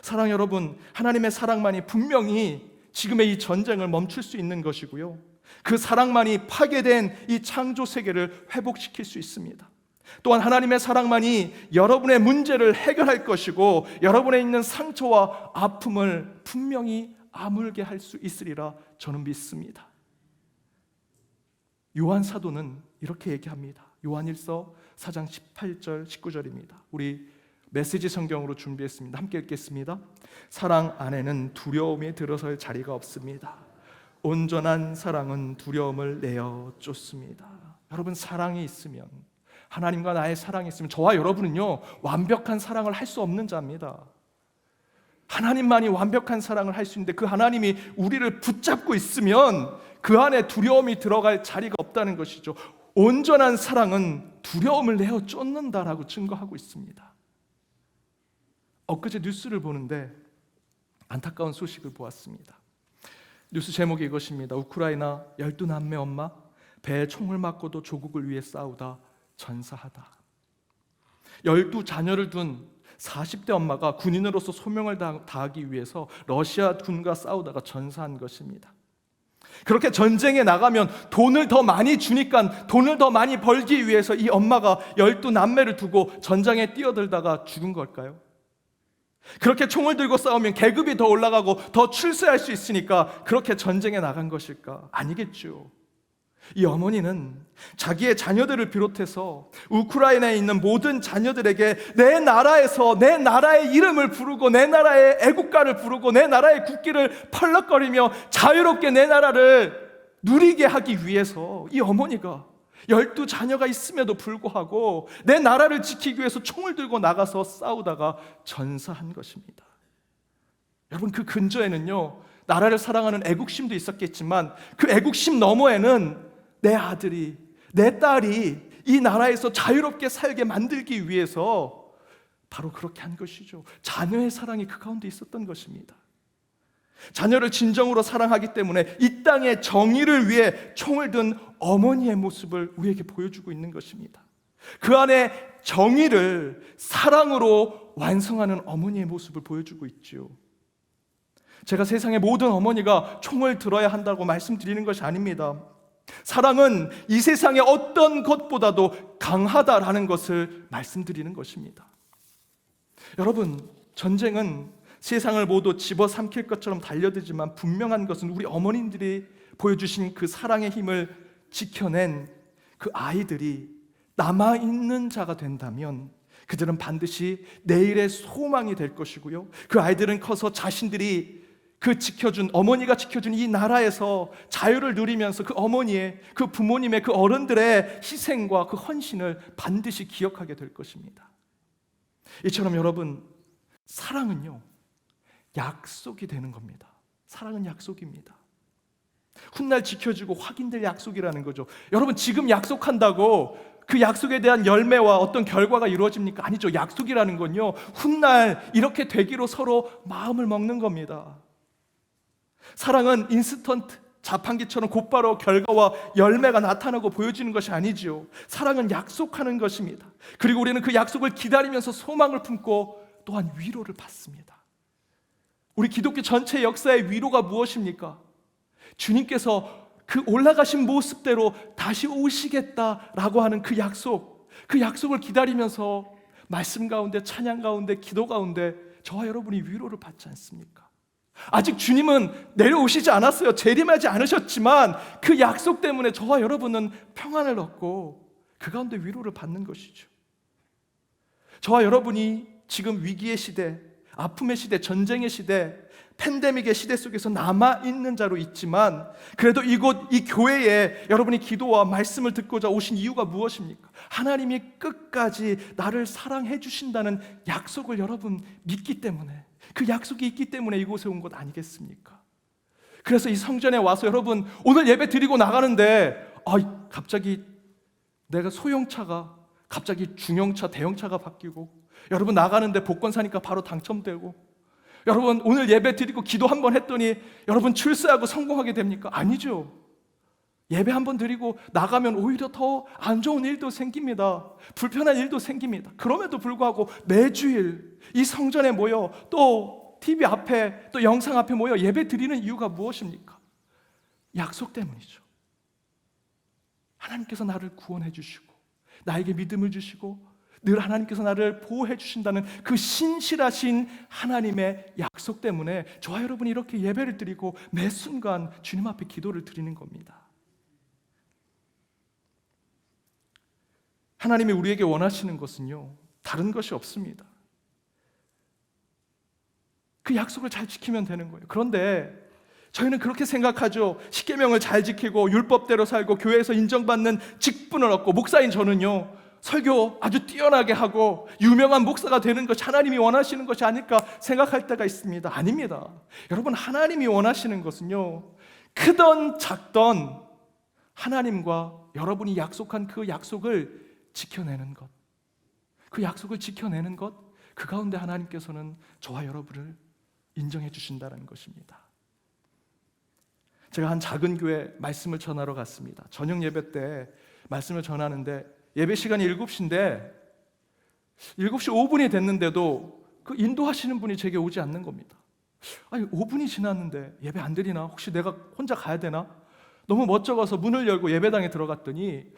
사랑 여러분, 하나님의 사랑만이 분명히 지금의 이 전쟁을 멈출 수 있는 것이고요, 그 사랑만이 파괴된 이 창조 세계를 회복시킬 수 있습니다. 또한 하나님의 사랑만이 여러분의 문제를 해결할 것이고 여러분에 있는 상처와 아픔을 분명히 아물게 할 수 있으리라 저는 믿습니다. 요한 사도는 이렇게 얘기합니다. 요한일서 4장 18절 19절입니다. 우리 메시지 성경으로 준비했습니다. 함께 읽겠습니다. 사랑 안에는 두려움이 들어설 자리가 없습니다. 온전한 사랑은 두려움을 내어 쫓습니다. 여러분, 사랑이 있으면, 하나님과 나의 사랑이 있으면 저와 여러분은요, 완벽한 사랑을 할 수 없는 자입니다. 하나님만이 완벽한 사랑을 할 수 있는데 그 하나님이 우리를 붙잡고 있으면 그 안에 두려움이 들어갈 자리가 없다는 것이죠. 온전한 사랑은 두려움을 내어 쫓는다라고 증거하고 있습니다. 엊그제 뉴스를 보는데 안타까운 소식을 보았습니다. 뉴스 제목이 이것입니다. 우크라이나 12남매 엄마, 배에 총을 맞고도 조국을 위해 싸우다 전사하다. 12자녀를 둔 40대 엄마가 군인으로서 소명을 다하기 위해서 러시아 군과 싸우다가 전사한 것입니다. 그렇게 전쟁에 나가면 돈을 더 많이 주니까 돈을 더 많이 벌기 위해서 이 엄마가 12남매를 두고 전장에 뛰어들다가 죽은 걸까요? 그렇게 총을 들고 싸우면 계급이 더 올라가고 더 출세할 수 있으니까 그렇게 전쟁에 나간 것일까? 아니겠죠. 이 어머니는 자기의 자녀들을 비롯해서 우크라이나에 있는 모든 자녀들에게 내 나라에서 내 나라의 이름을 부르고 내 나라의 애국가를 부르고 내 나라의 국기를 펄럭거리며 자유롭게 내 나라를 누리게 하기 위해서 이 어머니가 12자녀가 있음에도 불구하고 내 나라를 지키기 위해서 총을 들고 나가서 싸우다가 전사한 것입니다. 여러분, 그 근저에는요, 나라를 사랑하는 애국심도 있었겠지만 그 애국심 너머에는 내 아들이, 내 딸이 이 나라에서 자유롭게 살게 만들기 위해서 바로 그렇게 한 것이죠. 자녀의 사랑이 그 가운데 있었던 것입니다. 자녀를 진정으로 사랑하기 때문에 이 땅의 정의를 위해 총을 든 어머니의 모습을 우리에게 보여주고 있는 것입니다. 그 안에 정의를 사랑으로 완성하는 어머니의 모습을 보여주고 있죠. 제가 세상의 모든 어머니가 총을 들어야 한다고 말씀드리는 것이 아닙니다. 사랑은 이 세상의 어떤 것보다도 강하다라는 것을 말씀드리는 것입니다. 여러분, 전쟁은 세상을 모두 집어삼킬 것처럼 달려들지만 분명한 것은 우리 어머님들이 보여주신 그 사랑의 힘을 지켜낸 그 아이들이 남아있는 자가 된다면 그들은 반드시 내일의 소망이 될 것이고요, 그 아이들은 커서 자신들이 그 지켜준, 어머니가 지켜준 이 나라에서 자유를 누리면서 그 어머니의, 그 부모님의, 그 어른들의 희생과 그 헌신을 반드시 기억하게 될 것입니다. 이처럼 여러분, 사랑은요, 약속이 되는 겁니다. 사랑은 약속입니다. 훗날 지켜주고 확인될 약속이라는 거죠. 여러분, 지금 약속한다고 그 약속에 대한 열매와 어떤 결과가 이루어집니까? 아니죠. 약속이라는 건요, 훗날 이렇게 되기로 서로 마음을 먹는 겁니다. 사랑은 인스턴트 자판기처럼 곧바로 결과와 열매가 나타나고 보여지는 것이 아니지요. 사랑은 약속하는 것입니다. 그리고 우리는 그 약속을 기다리면서 소망을 품고 또한 위로를 받습니다. 우리 기독교 전체 역사의 위로가 무엇입니까? 주님께서 그 올라가신 모습대로 다시 오시겠다라고 하는 그 약속을 기다리면서 말씀 가운데, 찬양 가운데, 기도 가운데 저와 여러분이 위로를 받지 않습니까? 아직 주님은 내려오시지 않았어요. 재림하지 않으셨지만 그 약속 때문에 저와 여러분은 평안을 얻고 그 가운데 위로를 받는 것이죠. 저와 여러분이 지금 위기의 시대, 아픔의 시대, 전쟁의 시대, 팬데믹의 시대 속에서 남아있는 자로 있지만 그래도 이곳 이 교회에 여러분이 기도와 말씀을 듣고자 오신 이유가 무엇입니까? 하나님이 끝까지 나를 사랑해 주신다는 약속을 여러분 믿기 때문에, 그 약속이 있기 때문에 이곳에 온 것 아니겠습니까? 그래서 이 성전에 와서 여러분 오늘 예배 드리고 나가는데 갑자기 내가 소형차가 갑자기 중형차, 대형차가 바뀌고, 여러분 나가는데 복권 사니까 바로 당첨되고, 여러분 오늘 예배 드리고 기도 한번 했더니 여러분 출세하고 성공하게 됩니까? 아니죠. 예배 한번 드리고 나가면 오히려 더 안 좋은 일도 생깁니다. 불편한 일도 생깁니다. 그럼에도 불구하고 매주일 이 성전에 모여 또 TV 앞에 또 영상 앞에 모여 예배 드리는 이유가 무엇입니까? 약속 때문이죠. 하나님께서 나를 구원해 주시고 나에게 믿음을 주시고 늘 하나님께서 나를 보호해 주신다는 그 신실하신 하나님의 약속 때문에 저와 여러분이 이렇게 예배를 드리고 매 순간 주님 앞에 기도를 드리는 겁니다. 하나님이 우리에게 원하시는 것은요, 다른 것이 없습니다. 그 약속을 잘 지키면 되는 거예요. 그런데 저희는 그렇게 생각하죠. 십계명을 잘 지키고 율법대로 살고 교회에서 인정받는 직분을 얻고, 목사인 저는요, 설교 아주 뛰어나게 하고 유명한 목사가 되는 것이 하나님이 원하시는 것이 아닐까 생각할 때가 있습니다. 아닙니다. 여러분, 하나님이 원하시는 것은요, 크던 작던 하나님과 여러분이 약속한 그 약속을 지켜내는 것, 그 약속을 지켜내는 것, 그 가운데 하나님께서는 저와 여러분을 인정해 주신다는 것입니다. 제가 한 작은 교회 말씀을 전하러 갔습니다. 저녁 예배 때 말씀을 전하는데 예배 시간이 7시인데 7시 5분이 됐는데도 그 인도하시는 분이 제게 오지 않는 겁니다. 아니, 5분이 지났는데 예배 안 드리나? 혹시 내가 혼자 가야 되나? 너무 멋쩍어서 문을 열고 예배당에 들어갔더니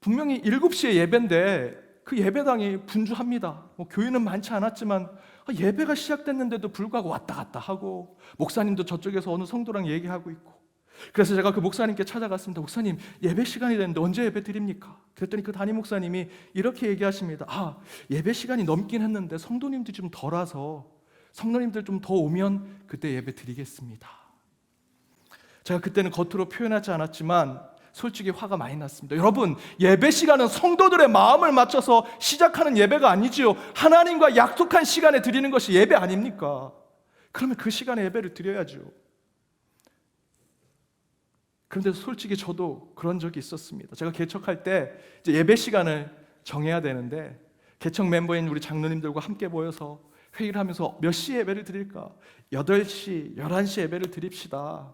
분명히 7시에 예배인데 그 예배당이 분주합니다. 교인은 많지 않았지만 예배가 시작됐는데도 불구하고 왔다 갔다 하고, 목사님도 저쪽에서 어느 성도랑 얘기하고 있고. 그래서 제가 그 목사님께 찾아갔습니다. 목사님, 예배 시간이 됐는데 언제 예배 드립니까? 그랬더니 그 담임 목사님이 이렇게 얘기하십니다. 예배 시간이 넘긴 했는데 성도님들이 좀 덜 와서 성도님들 좀 더 오면 그때 예배 드리겠습니다. 제가 그때는 겉으로 표현하지 않았지만 솔직히 화가 많이 났습니다. 여러분, 예배 시간은 성도들의 마음을 맞춰서 시작하는 예배가 아니지요. 하나님과 약속한 시간에 드리는 것이 예배 아닙니까? 그러면 그 시간에 예배를 드려야죠. 그런데 솔직히 저도 그런 적이 있었습니다. 제가 개척할 때 이제 예배 시간을 정해야 되는데 개척 멤버인 우리 장로님들과 함께 모여서 회의를 하면서 몇 시에 예배를 드릴까? 8시, 11시 예배를 드립시다.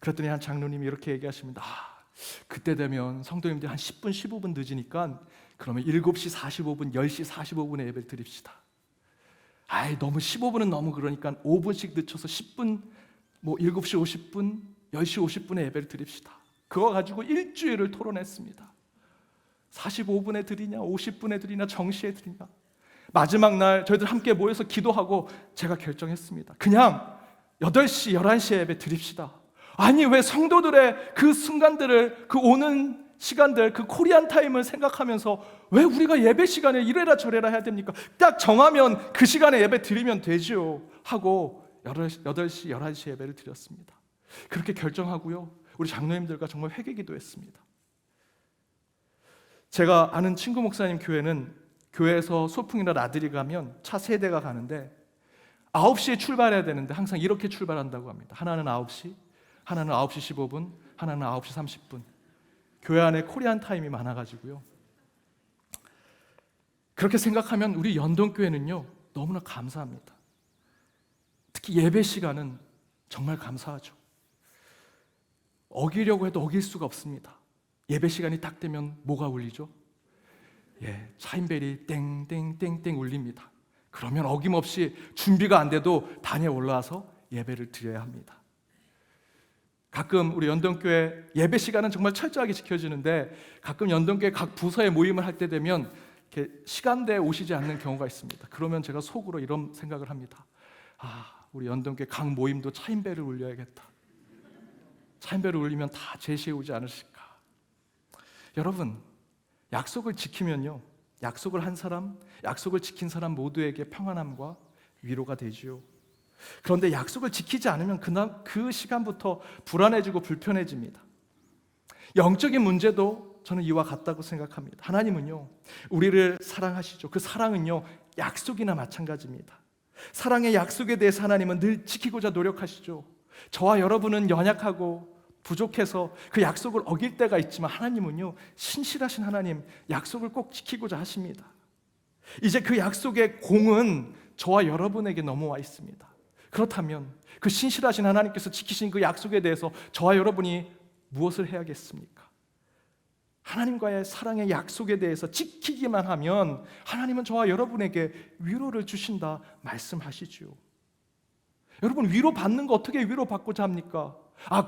그랬더니 한 장로님이 이렇게 얘기하십니다. 그때 되면 성도님들이 한 10분, 15분 늦으니까 그러면 7시 45분, 10시 45분에 예배를 드립시다. 너무 15분은 너무 그러니까 5분씩 늦춰서 10분, 7시 50분, 10시 50분에 예배를 드립시다. 그거 가지고 일주일을 토론했습니다. 45분에 드리냐, 50분에 드리냐, 정시에 드리냐. 마지막 날 저희들 함께 모여서 기도하고 제가 결정했습니다. 그냥 8시, 11시에 예배 드립시다. 아니 왜 성도들의 그 순간들을, 그 오는 시간들, 그 코리안 타임을 생각하면서 왜 우리가 예배 시간에 이래라 저래라 해야 됩니까? 딱 정하면 그 시간에 예배 드리면 되죠 하고 8시, 11시 예배를 드렸습니다. 그렇게 결정하고요, 우리 장로님들과 정말 회개기도 했습니다. 제가 아는 친구 목사님 교회는 교회에서 소풍이나 나들이 가면 차 3대가 가는데 9시에 출발해야 되는데 항상 이렇게 출발한다고 합니다. 하나는 9시, 하나는 9시 15분, 하나는 9시 30분. 교회 안에 코리안 타임이 많아가지고요. 그렇게 생각하면 우리 연동교회는요 너무나 감사합니다. 특히 예배 시간은 정말 감사하죠. 어기려고 해도 어길 수가 없습니다. 예배 시간이 딱 되면 뭐가 울리죠? 차인벨이 땡땡땡땡 울립니다. 그러면 어김없이 준비가 안 돼도 단에 올라와서 예배를 드려야 합니다. 가끔 우리 연동교회 예배 시간은 정말 철저하게 지켜지는데 가끔 연동교회 각 부서에 모임을 할 때 되면 이렇게 시간대에 오시지 않는 경우가 있습니다. 그러면 제가 속으로 이런 생각을 합니다. 우리 연동교회 각 모임도 차인벨을 울려야겠다. 차인벨을 울리면 다 제시해 오지 않으실까. 여러분, 약속을 지키면요, 약속을 한 사람, 약속을 지킨 사람 모두에게 평안함과 위로가 되지요. 그런데 약속을 지키지 않으면 그 시간부터 불안해지고 불편해집니다. 영적인 문제도 저는 이와 같다고 생각합니다. 하나님은요 우리를 사랑하시죠. 그 사랑은요 약속이나 마찬가지입니다. 사랑의 약속에 대해서 하나님은 늘 지키고자 노력하시죠. 저와 여러분은 연약하고 부족해서 그 약속을 어길 때가 있지만 하나님은요 신실하신 하나님, 약속을 꼭 지키고자 하십니다. 이제 그 약속의 공은 저와 여러분에게 넘어와 있습니다. 그렇다면 그 신실하신 하나님께서 지키신 그 약속에 대해서 저와 여러분이 무엇을 해야겠습니까? 하나님과의 사랑의 약속에 대해서 지키기만 하면 하나님은 저와 여러분에게 위로를 주신다 말씀하시지요. 여러분, 위로받는 거 어떻게 위로받고자 합니까?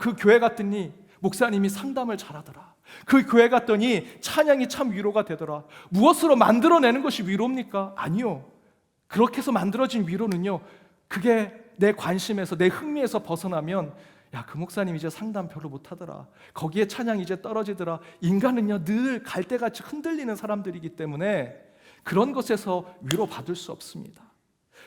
그 교회 갔더니 목사님이 상담을 잘하더라. 그 교회 갔더니 찬양이 참 위로가 되더라. 무엇으로 만들어내는 것이 위로입니까? 아니요. 그렇게 해서 만들어진 위로는요, 그게 내 관심에서, 내 흥미에서 벗어나면 그 목사님 이제 상담 별로 못하더라. 거기에 찬양이 이제 떨어지더라. 인간은요 늘 갈대같이 흔들리는 사람들이기 때문에 그런 것에서 위로받을 수 없습니다.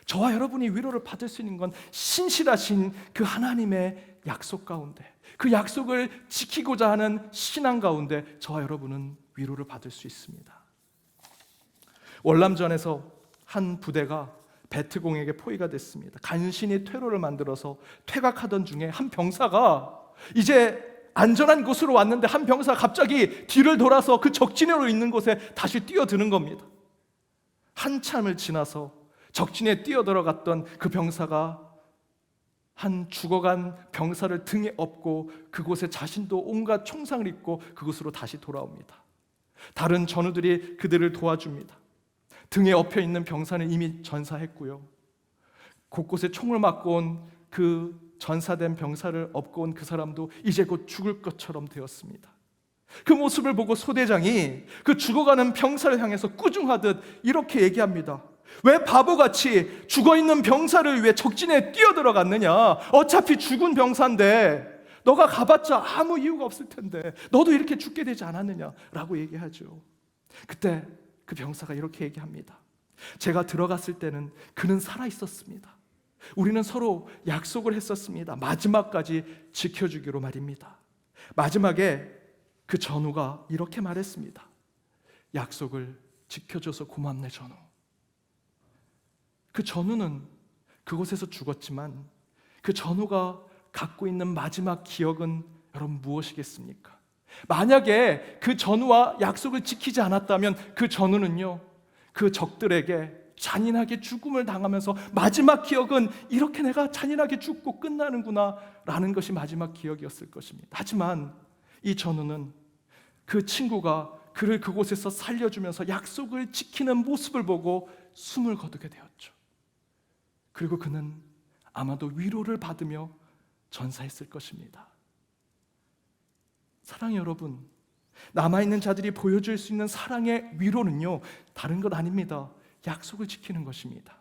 저와 여러분이 위로를 받을 수 있는 건 신실하신 그 하나님의 약속 가운데, 그 약속을 지키고자 하는 신앙 가운데 저와 여러분은 위로를 받을 수 있습니다. 월남전에서 한 부대가 베트공에게 포위가 됐습니다. 간신히 퇴로를 만들어서 퇴각하던 중에 한 병사가 이제 안전한 곳으로 왔는데 한 병사가 갑자기 뒤를 돌아서 그 적진으로 있는 곳에 다시 뛰어드는 겁니다. 한참을 지나서 적진에 뛰어들어갔던 그 병사가 한 죽어간 병사를 등에 업고 그곳에 자신도 온갖 총상을 입고 그곳으로 다시 돌아옵니다. 다른 전우들이 그들을 도와줍니다. 등에 엎여 있는 병사는 이미 전사했고요. 곳곳에 총을 맞고 온 그 전사된 병사를 업고 온 그 사람도 이제 곧 죽을 것처럼 되었습니다. 그 모습을 보고 소대장이 그 죽어가는 병사를 향해서 꾸중하듯 이렇게 얘기합니다. 왜 바보같이 죽어있는 병사를 위해 적진에 뛰어들어갔느냐? 어차피 죽은 병사인데 너가 가봤자 아무 이유가 없을 텐데 너도 이렇게 죽게 되지 않았느냐라고 얘기하죠. 그때 그 병사가 이렇게 얘기합니다. 제가 들어갔을 때는 그는 살아있었습니다. 우리는 서로 약속을 했었습니다. 마지막까지 지켜주기로 말입니다. 마지막에 그 전우가 이렇게 말했습니다. 약속을 지켜줘서 고맙네 전우. 그 전우는 그곳에서 죽었지만 그 전우가 갖고 있는 마지막 기억은 여러분 무엇이겠습니까? 만약에 그 전우와 약속을 지키지 않았다면 그 전우는요 그 적들에게 잔인하게 죽음을 당하면서 마지막 기억은 이렇게 내가 잔인하게 죽고 끝나는구나 라는 것이 마지막 기억이었을 것입니다. 하지만 이 전우는 그 친구가 그를 그곳에서 살려주면서 약속을 지키는 모습을 보고 숨을 거두게 되었죠. 그리고 그는 아마도 위로를 받으며 전사했을 것입니다. 사랑의 여러분, 남아있는 자들이 보여줄 수 있는 사랑의 위로는요, 다른 것 아닙니다. 약속을 지키는 것입니다.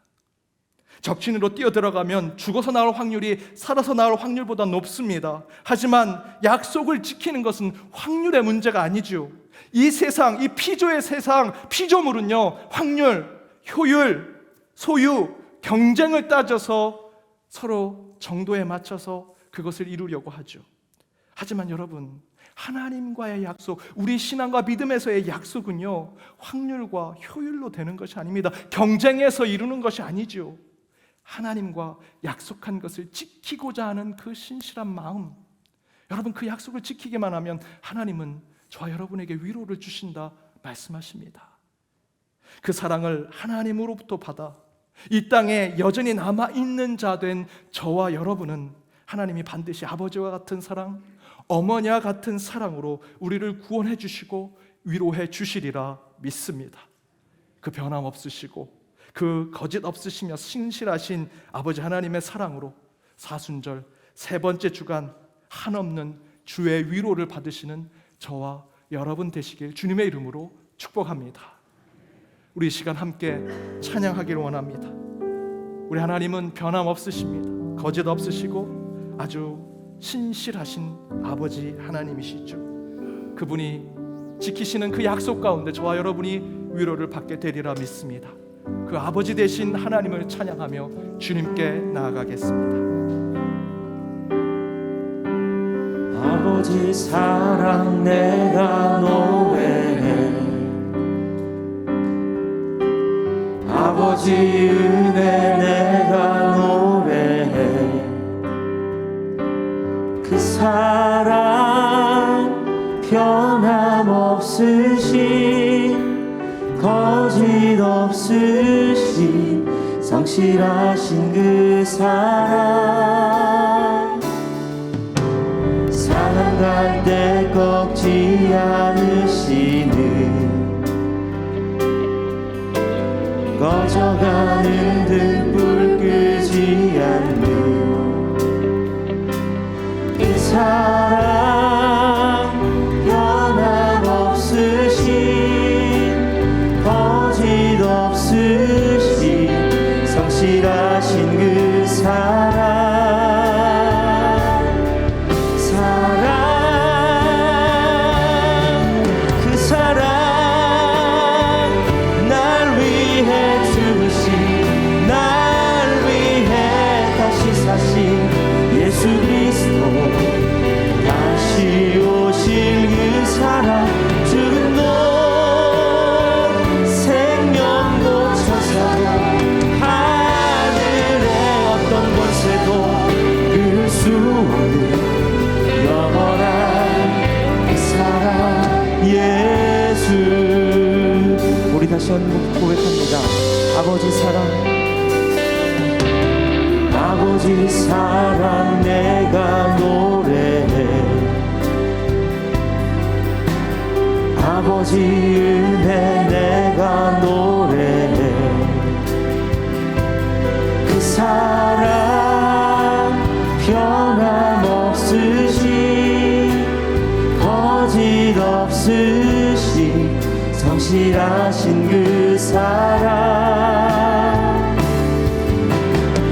적진으로 뛰어들어가면 죽어서 나올 확률이 살아서 나올 확률보다 높습니다. 하지만 약속을 지키는 것은 확률의 문제가 아니죠. 이 세상, 이 피조의 세상, 피조물은요, 확률, 효율, 소유, 경쟁을 따져서 서로 정도에 맞춰서 그것을 이루려고 하죠. 하지만 여러분, 하나님과의 약속, 우리 신앙과 믿음에서의 약속은요, 확률과 효율로 되는 것이 아닙니다. 경쟁에서 이루는 것이 아니죠. 하나님과 약속한 것을 지키고자 하는 그 신실한 마음, 여러분, 그 약속을 지키기만 하면 하나님은 저와 여러분에게 위로를 주신다 말씀하십니다. 그 사랑을 하나님으로부터 받아 이 땅에 여전히 남아있는 자 된 저와 여러분은 하나님이 반드시 아버지와 같은 사랑, 어머니와 같은 사랑으로 우리를 구원해 주시고 위로해 주시리라 믿습니다. 그 변함없으시고 그 거짓 없으시며 신실하신 아버지 하나님의 사랑으로 사순절 세 번째 주간 한없는 주의 위로를 받으시는 저와 여러분 되시길 주님의 이름으로 축복합니다. 우리 이 시간 함께 찬양하기를 원합니다. 우리 하나님은 변함없으십니다. 거짓 없으시고 아주 신실하신 아버지 하나님이시죠. 그분이 지키시는 그 약속 가운데 저와 여러분이 위로를 받게 되리라 믿습니다. 그 아버지 되신 하나님을 찬양하며 주님께 나아가겠습니다. 아버지 사랑 내가 노래해, 아버지 은혜 내가 노래해. 그 사랑 변함없으신 거짓 없으신 성실하신 그 사랑, 사랑할 때 꺾지 않으시는 꺼져가는 등불 끄지 않는 이 사랑 변함없으신 거짓 없으신 성실하신 그 사랑, 그 사랑 날 위해 죽으신, 날 위해 다시 사신 예수 그리스도, 다시 오실 그 사랑, 주는 생명도 천사도 하늘의 어떤 권세도 끊을 수 없는 영원한 그 사랑 예수. 우리 다시 한번 고백합니다. 아버지 사랑, 아버지 사랑 내가 노래해, 아버지 은혜 내가 노래해. 그 사랑 변함없으신 거짓 없으신 성실하신 그 사랑,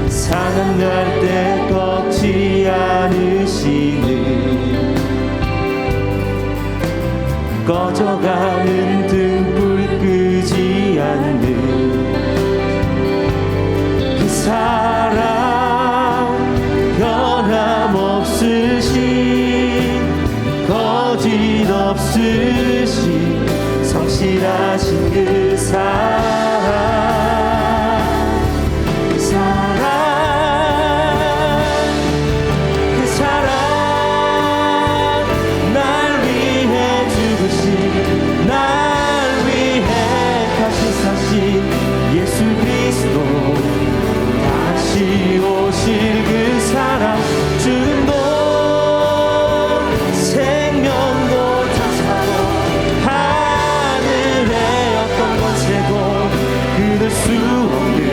사랑할 때 꺾지 않으시는 꺼져가는 등불 끄지 않는 그 사랑 변함없으신 거짓 없으신 성실하신 그 사랑, 그 사랑, 그 사랑 날 위해 죽으신, 날 위해 다시 사신 예수 그리스도, 수 없는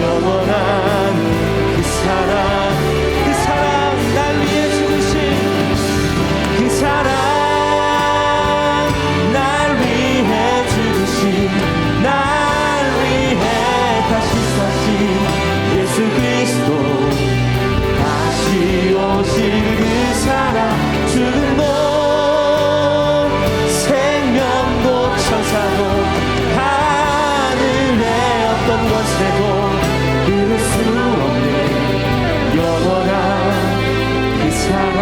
영원한 그 사랑 날 위해 죽으신 그 사랑 날 위해 죽으신 날 위해 다시 사신 예수 그리스도 다시 오실 그 사랑 죽음도 생명도 천사도 하늘의 어떤 권세도 이룰 수 없는 영원한 그 사랑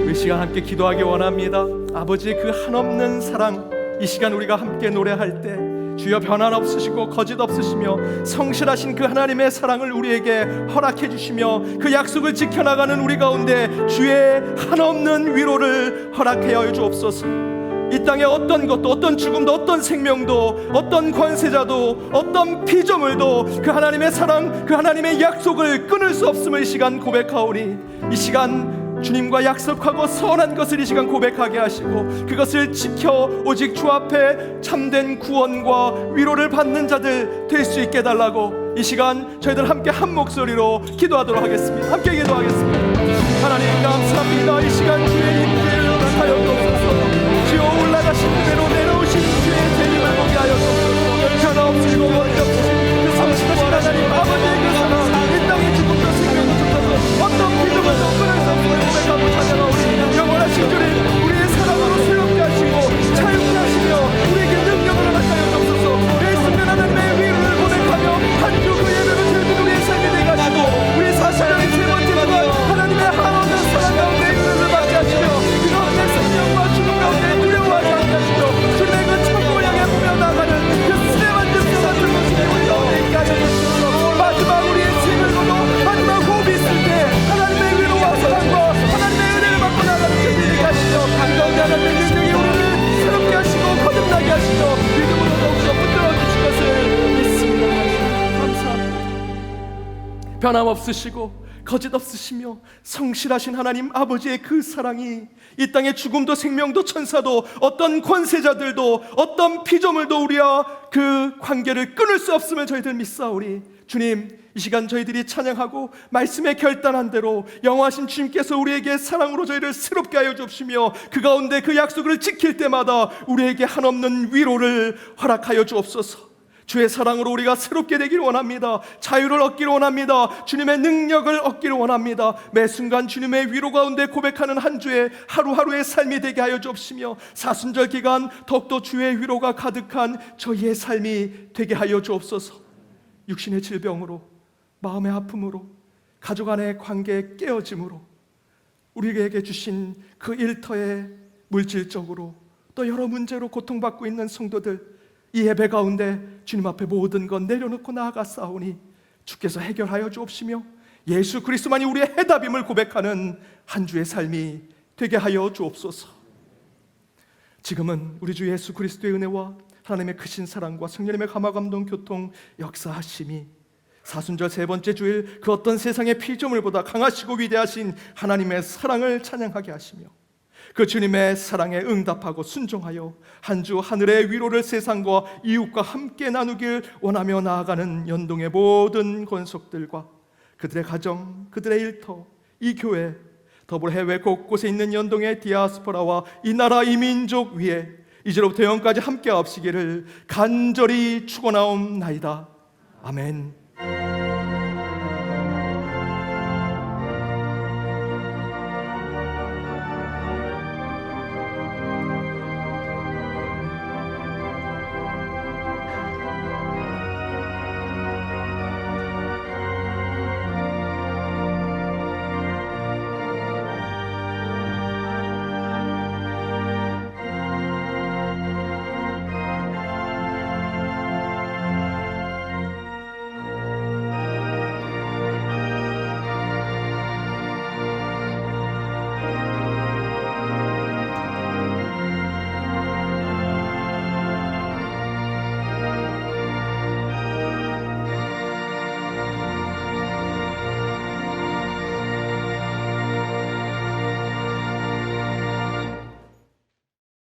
예수. 이 시간 함께 기도하기 원합니다. 아버지의 그 한없는 사랑, 이 시간 우리가 함께 노래할 때 주여 변함없으시고 거짓 없으시며 성실하신 그 하나님의 사랑을 우리에게 허락해 주시며 그 약속을 지켜나가는 우리 가운데 주의 한없는 위로를 허락하여 주옵소서. 이 땅에 어떤 것도, 어떤 죽음도, 어떤 생명도, 어떤 권세자도, 어떤 피조물도 그 하나님의 사랑, 그 하나님의 약속을 끊을 수 없음을 이 시간 고백하오니, 이 시간 주님과 약속하고 선한 것을 이 시간 고백하게 하시고 그것을 지켜 오직 주 앞에 참된 구원과 위로를 받는 자들 될 수 있게 해달라고 이 시간 저희들 함께 한 목소리로 기도하도록 하겠습니다. 함께 기도하겠습니다. 하나님 감사합니다. 이 시간 주의 임재를 허락하여 주옵소서. 주여 올라가신 그대로 내려오신 주의 재림을 보게 하여 주옵소서. 변함없으시고 원없으신 그 성실하신 하나님 아버지의 그 사랑, 이 땅의 죽음도 생명도 쫓아서 어떤 피조물도 끊을 수 없음을 고백하고 찬양하오니 영원하신 주님 우리의 사랑으로 새롭게 하시고 자유케 하시며 우리에게 능력을 허락하여 주옵소서. 내 순간 하나님의 위로를 고백하며 한 주 그 예배를 드리는 우리의 삶이 되게 하시고 우리 40년의 세 번째 주간 하나님의 한없는 사랑 가운데 은혜를 받게 하시며 그 가운데 생명과 죽음 가운데 두려워하지 않게 하시며 주님의 그 천국 향해 보며 나가는 그 쓰레만 듯한 같은 모습이 우리 가운데 있게 하여 주옵소서. 마지막 우리의 짐을 거도 마지막 호흡이 있을 때 하나님의 위로와 사랑과 하나님의 은혜를 받고 나가는 주님이 되게 하시며 그 가운데 하나님의 능력이 우리를 새롭게 하시고 거듭나게 하시며 믿음으로 더욱더 붙들어 주실 것을 믿습니다. 감사합니다. 변함없으시고 거짓 없으시며 성실하신 하나님 아버지의 그 사랑이 이 땅의 죽음도 생명도 천사도 어떤 권세자들도 어떤 피조물도 우리와 그 관계를 끊을 수 없음을 저희들 믿사오니 주님 이 시간 저희들이 찬양하고 말씀에 결단한 대로 영원하신 주님께서 우리에게 사랑으로 저희를 새롭게 하여 주옵시며 그 가운데 그 약속을 지킬 때마다 우리에게 한없는 위로를 허락하여 주옵소서. 주의 사랑으로 우리가 새롭게 되기를 원합니다. 자유를 얻기를 원합니다. 주님의 능력을 얻기를 원합니다. 매 순간 주님의 위로 가운데 고백하는 한 주의 하루하루의 삶이 되게 하여 주옵시며 사순절 기간 더욱더 주의 위로가 가득한 저희의 삶이 되게 하여 주옵소서. 육신의 질병으로, 마음의 아픔으로, 가족 안의 관계의 깨어짐으로 우리에게 주신 그 일터의 물질적으로 또 여러 문제로 고통받고 있는 성도들, 이 예배 가운데 주님 앞에 모든 것 내려놓고 나아가사오니 주께서 해결하여 주옵시며 예수 그리스도만이 우리의 해답임을 고백하는 한 주의 삶이 되게 하여 주옵소서. 지금은 우리 주 예수 그리스도의 은혜와 하나님의 크신 사랑과 성령님의 감화감동 교통 역사하심이 사순절 세 번째 주일 그 어떤 세상의 피조물보다 강하시고 위대하신 하나님의 사랑을 찬양하게 하시며 그 주님의 사랑에 응답하고 순종하여 한 주 하늘의 위로를 세상과 이웃과 함께 나누길 원하며 나아가는 연동의 모든 권속들과 그들의 가정, 그들의 일터, 이 교회, 더불어 해외 곳곳에 있는 연동의 디아스포라와 이 나라 이 민족 위에 이제로부터 영까지 함께 하옵시기를 간절히 축원하옵나이다. 아멘.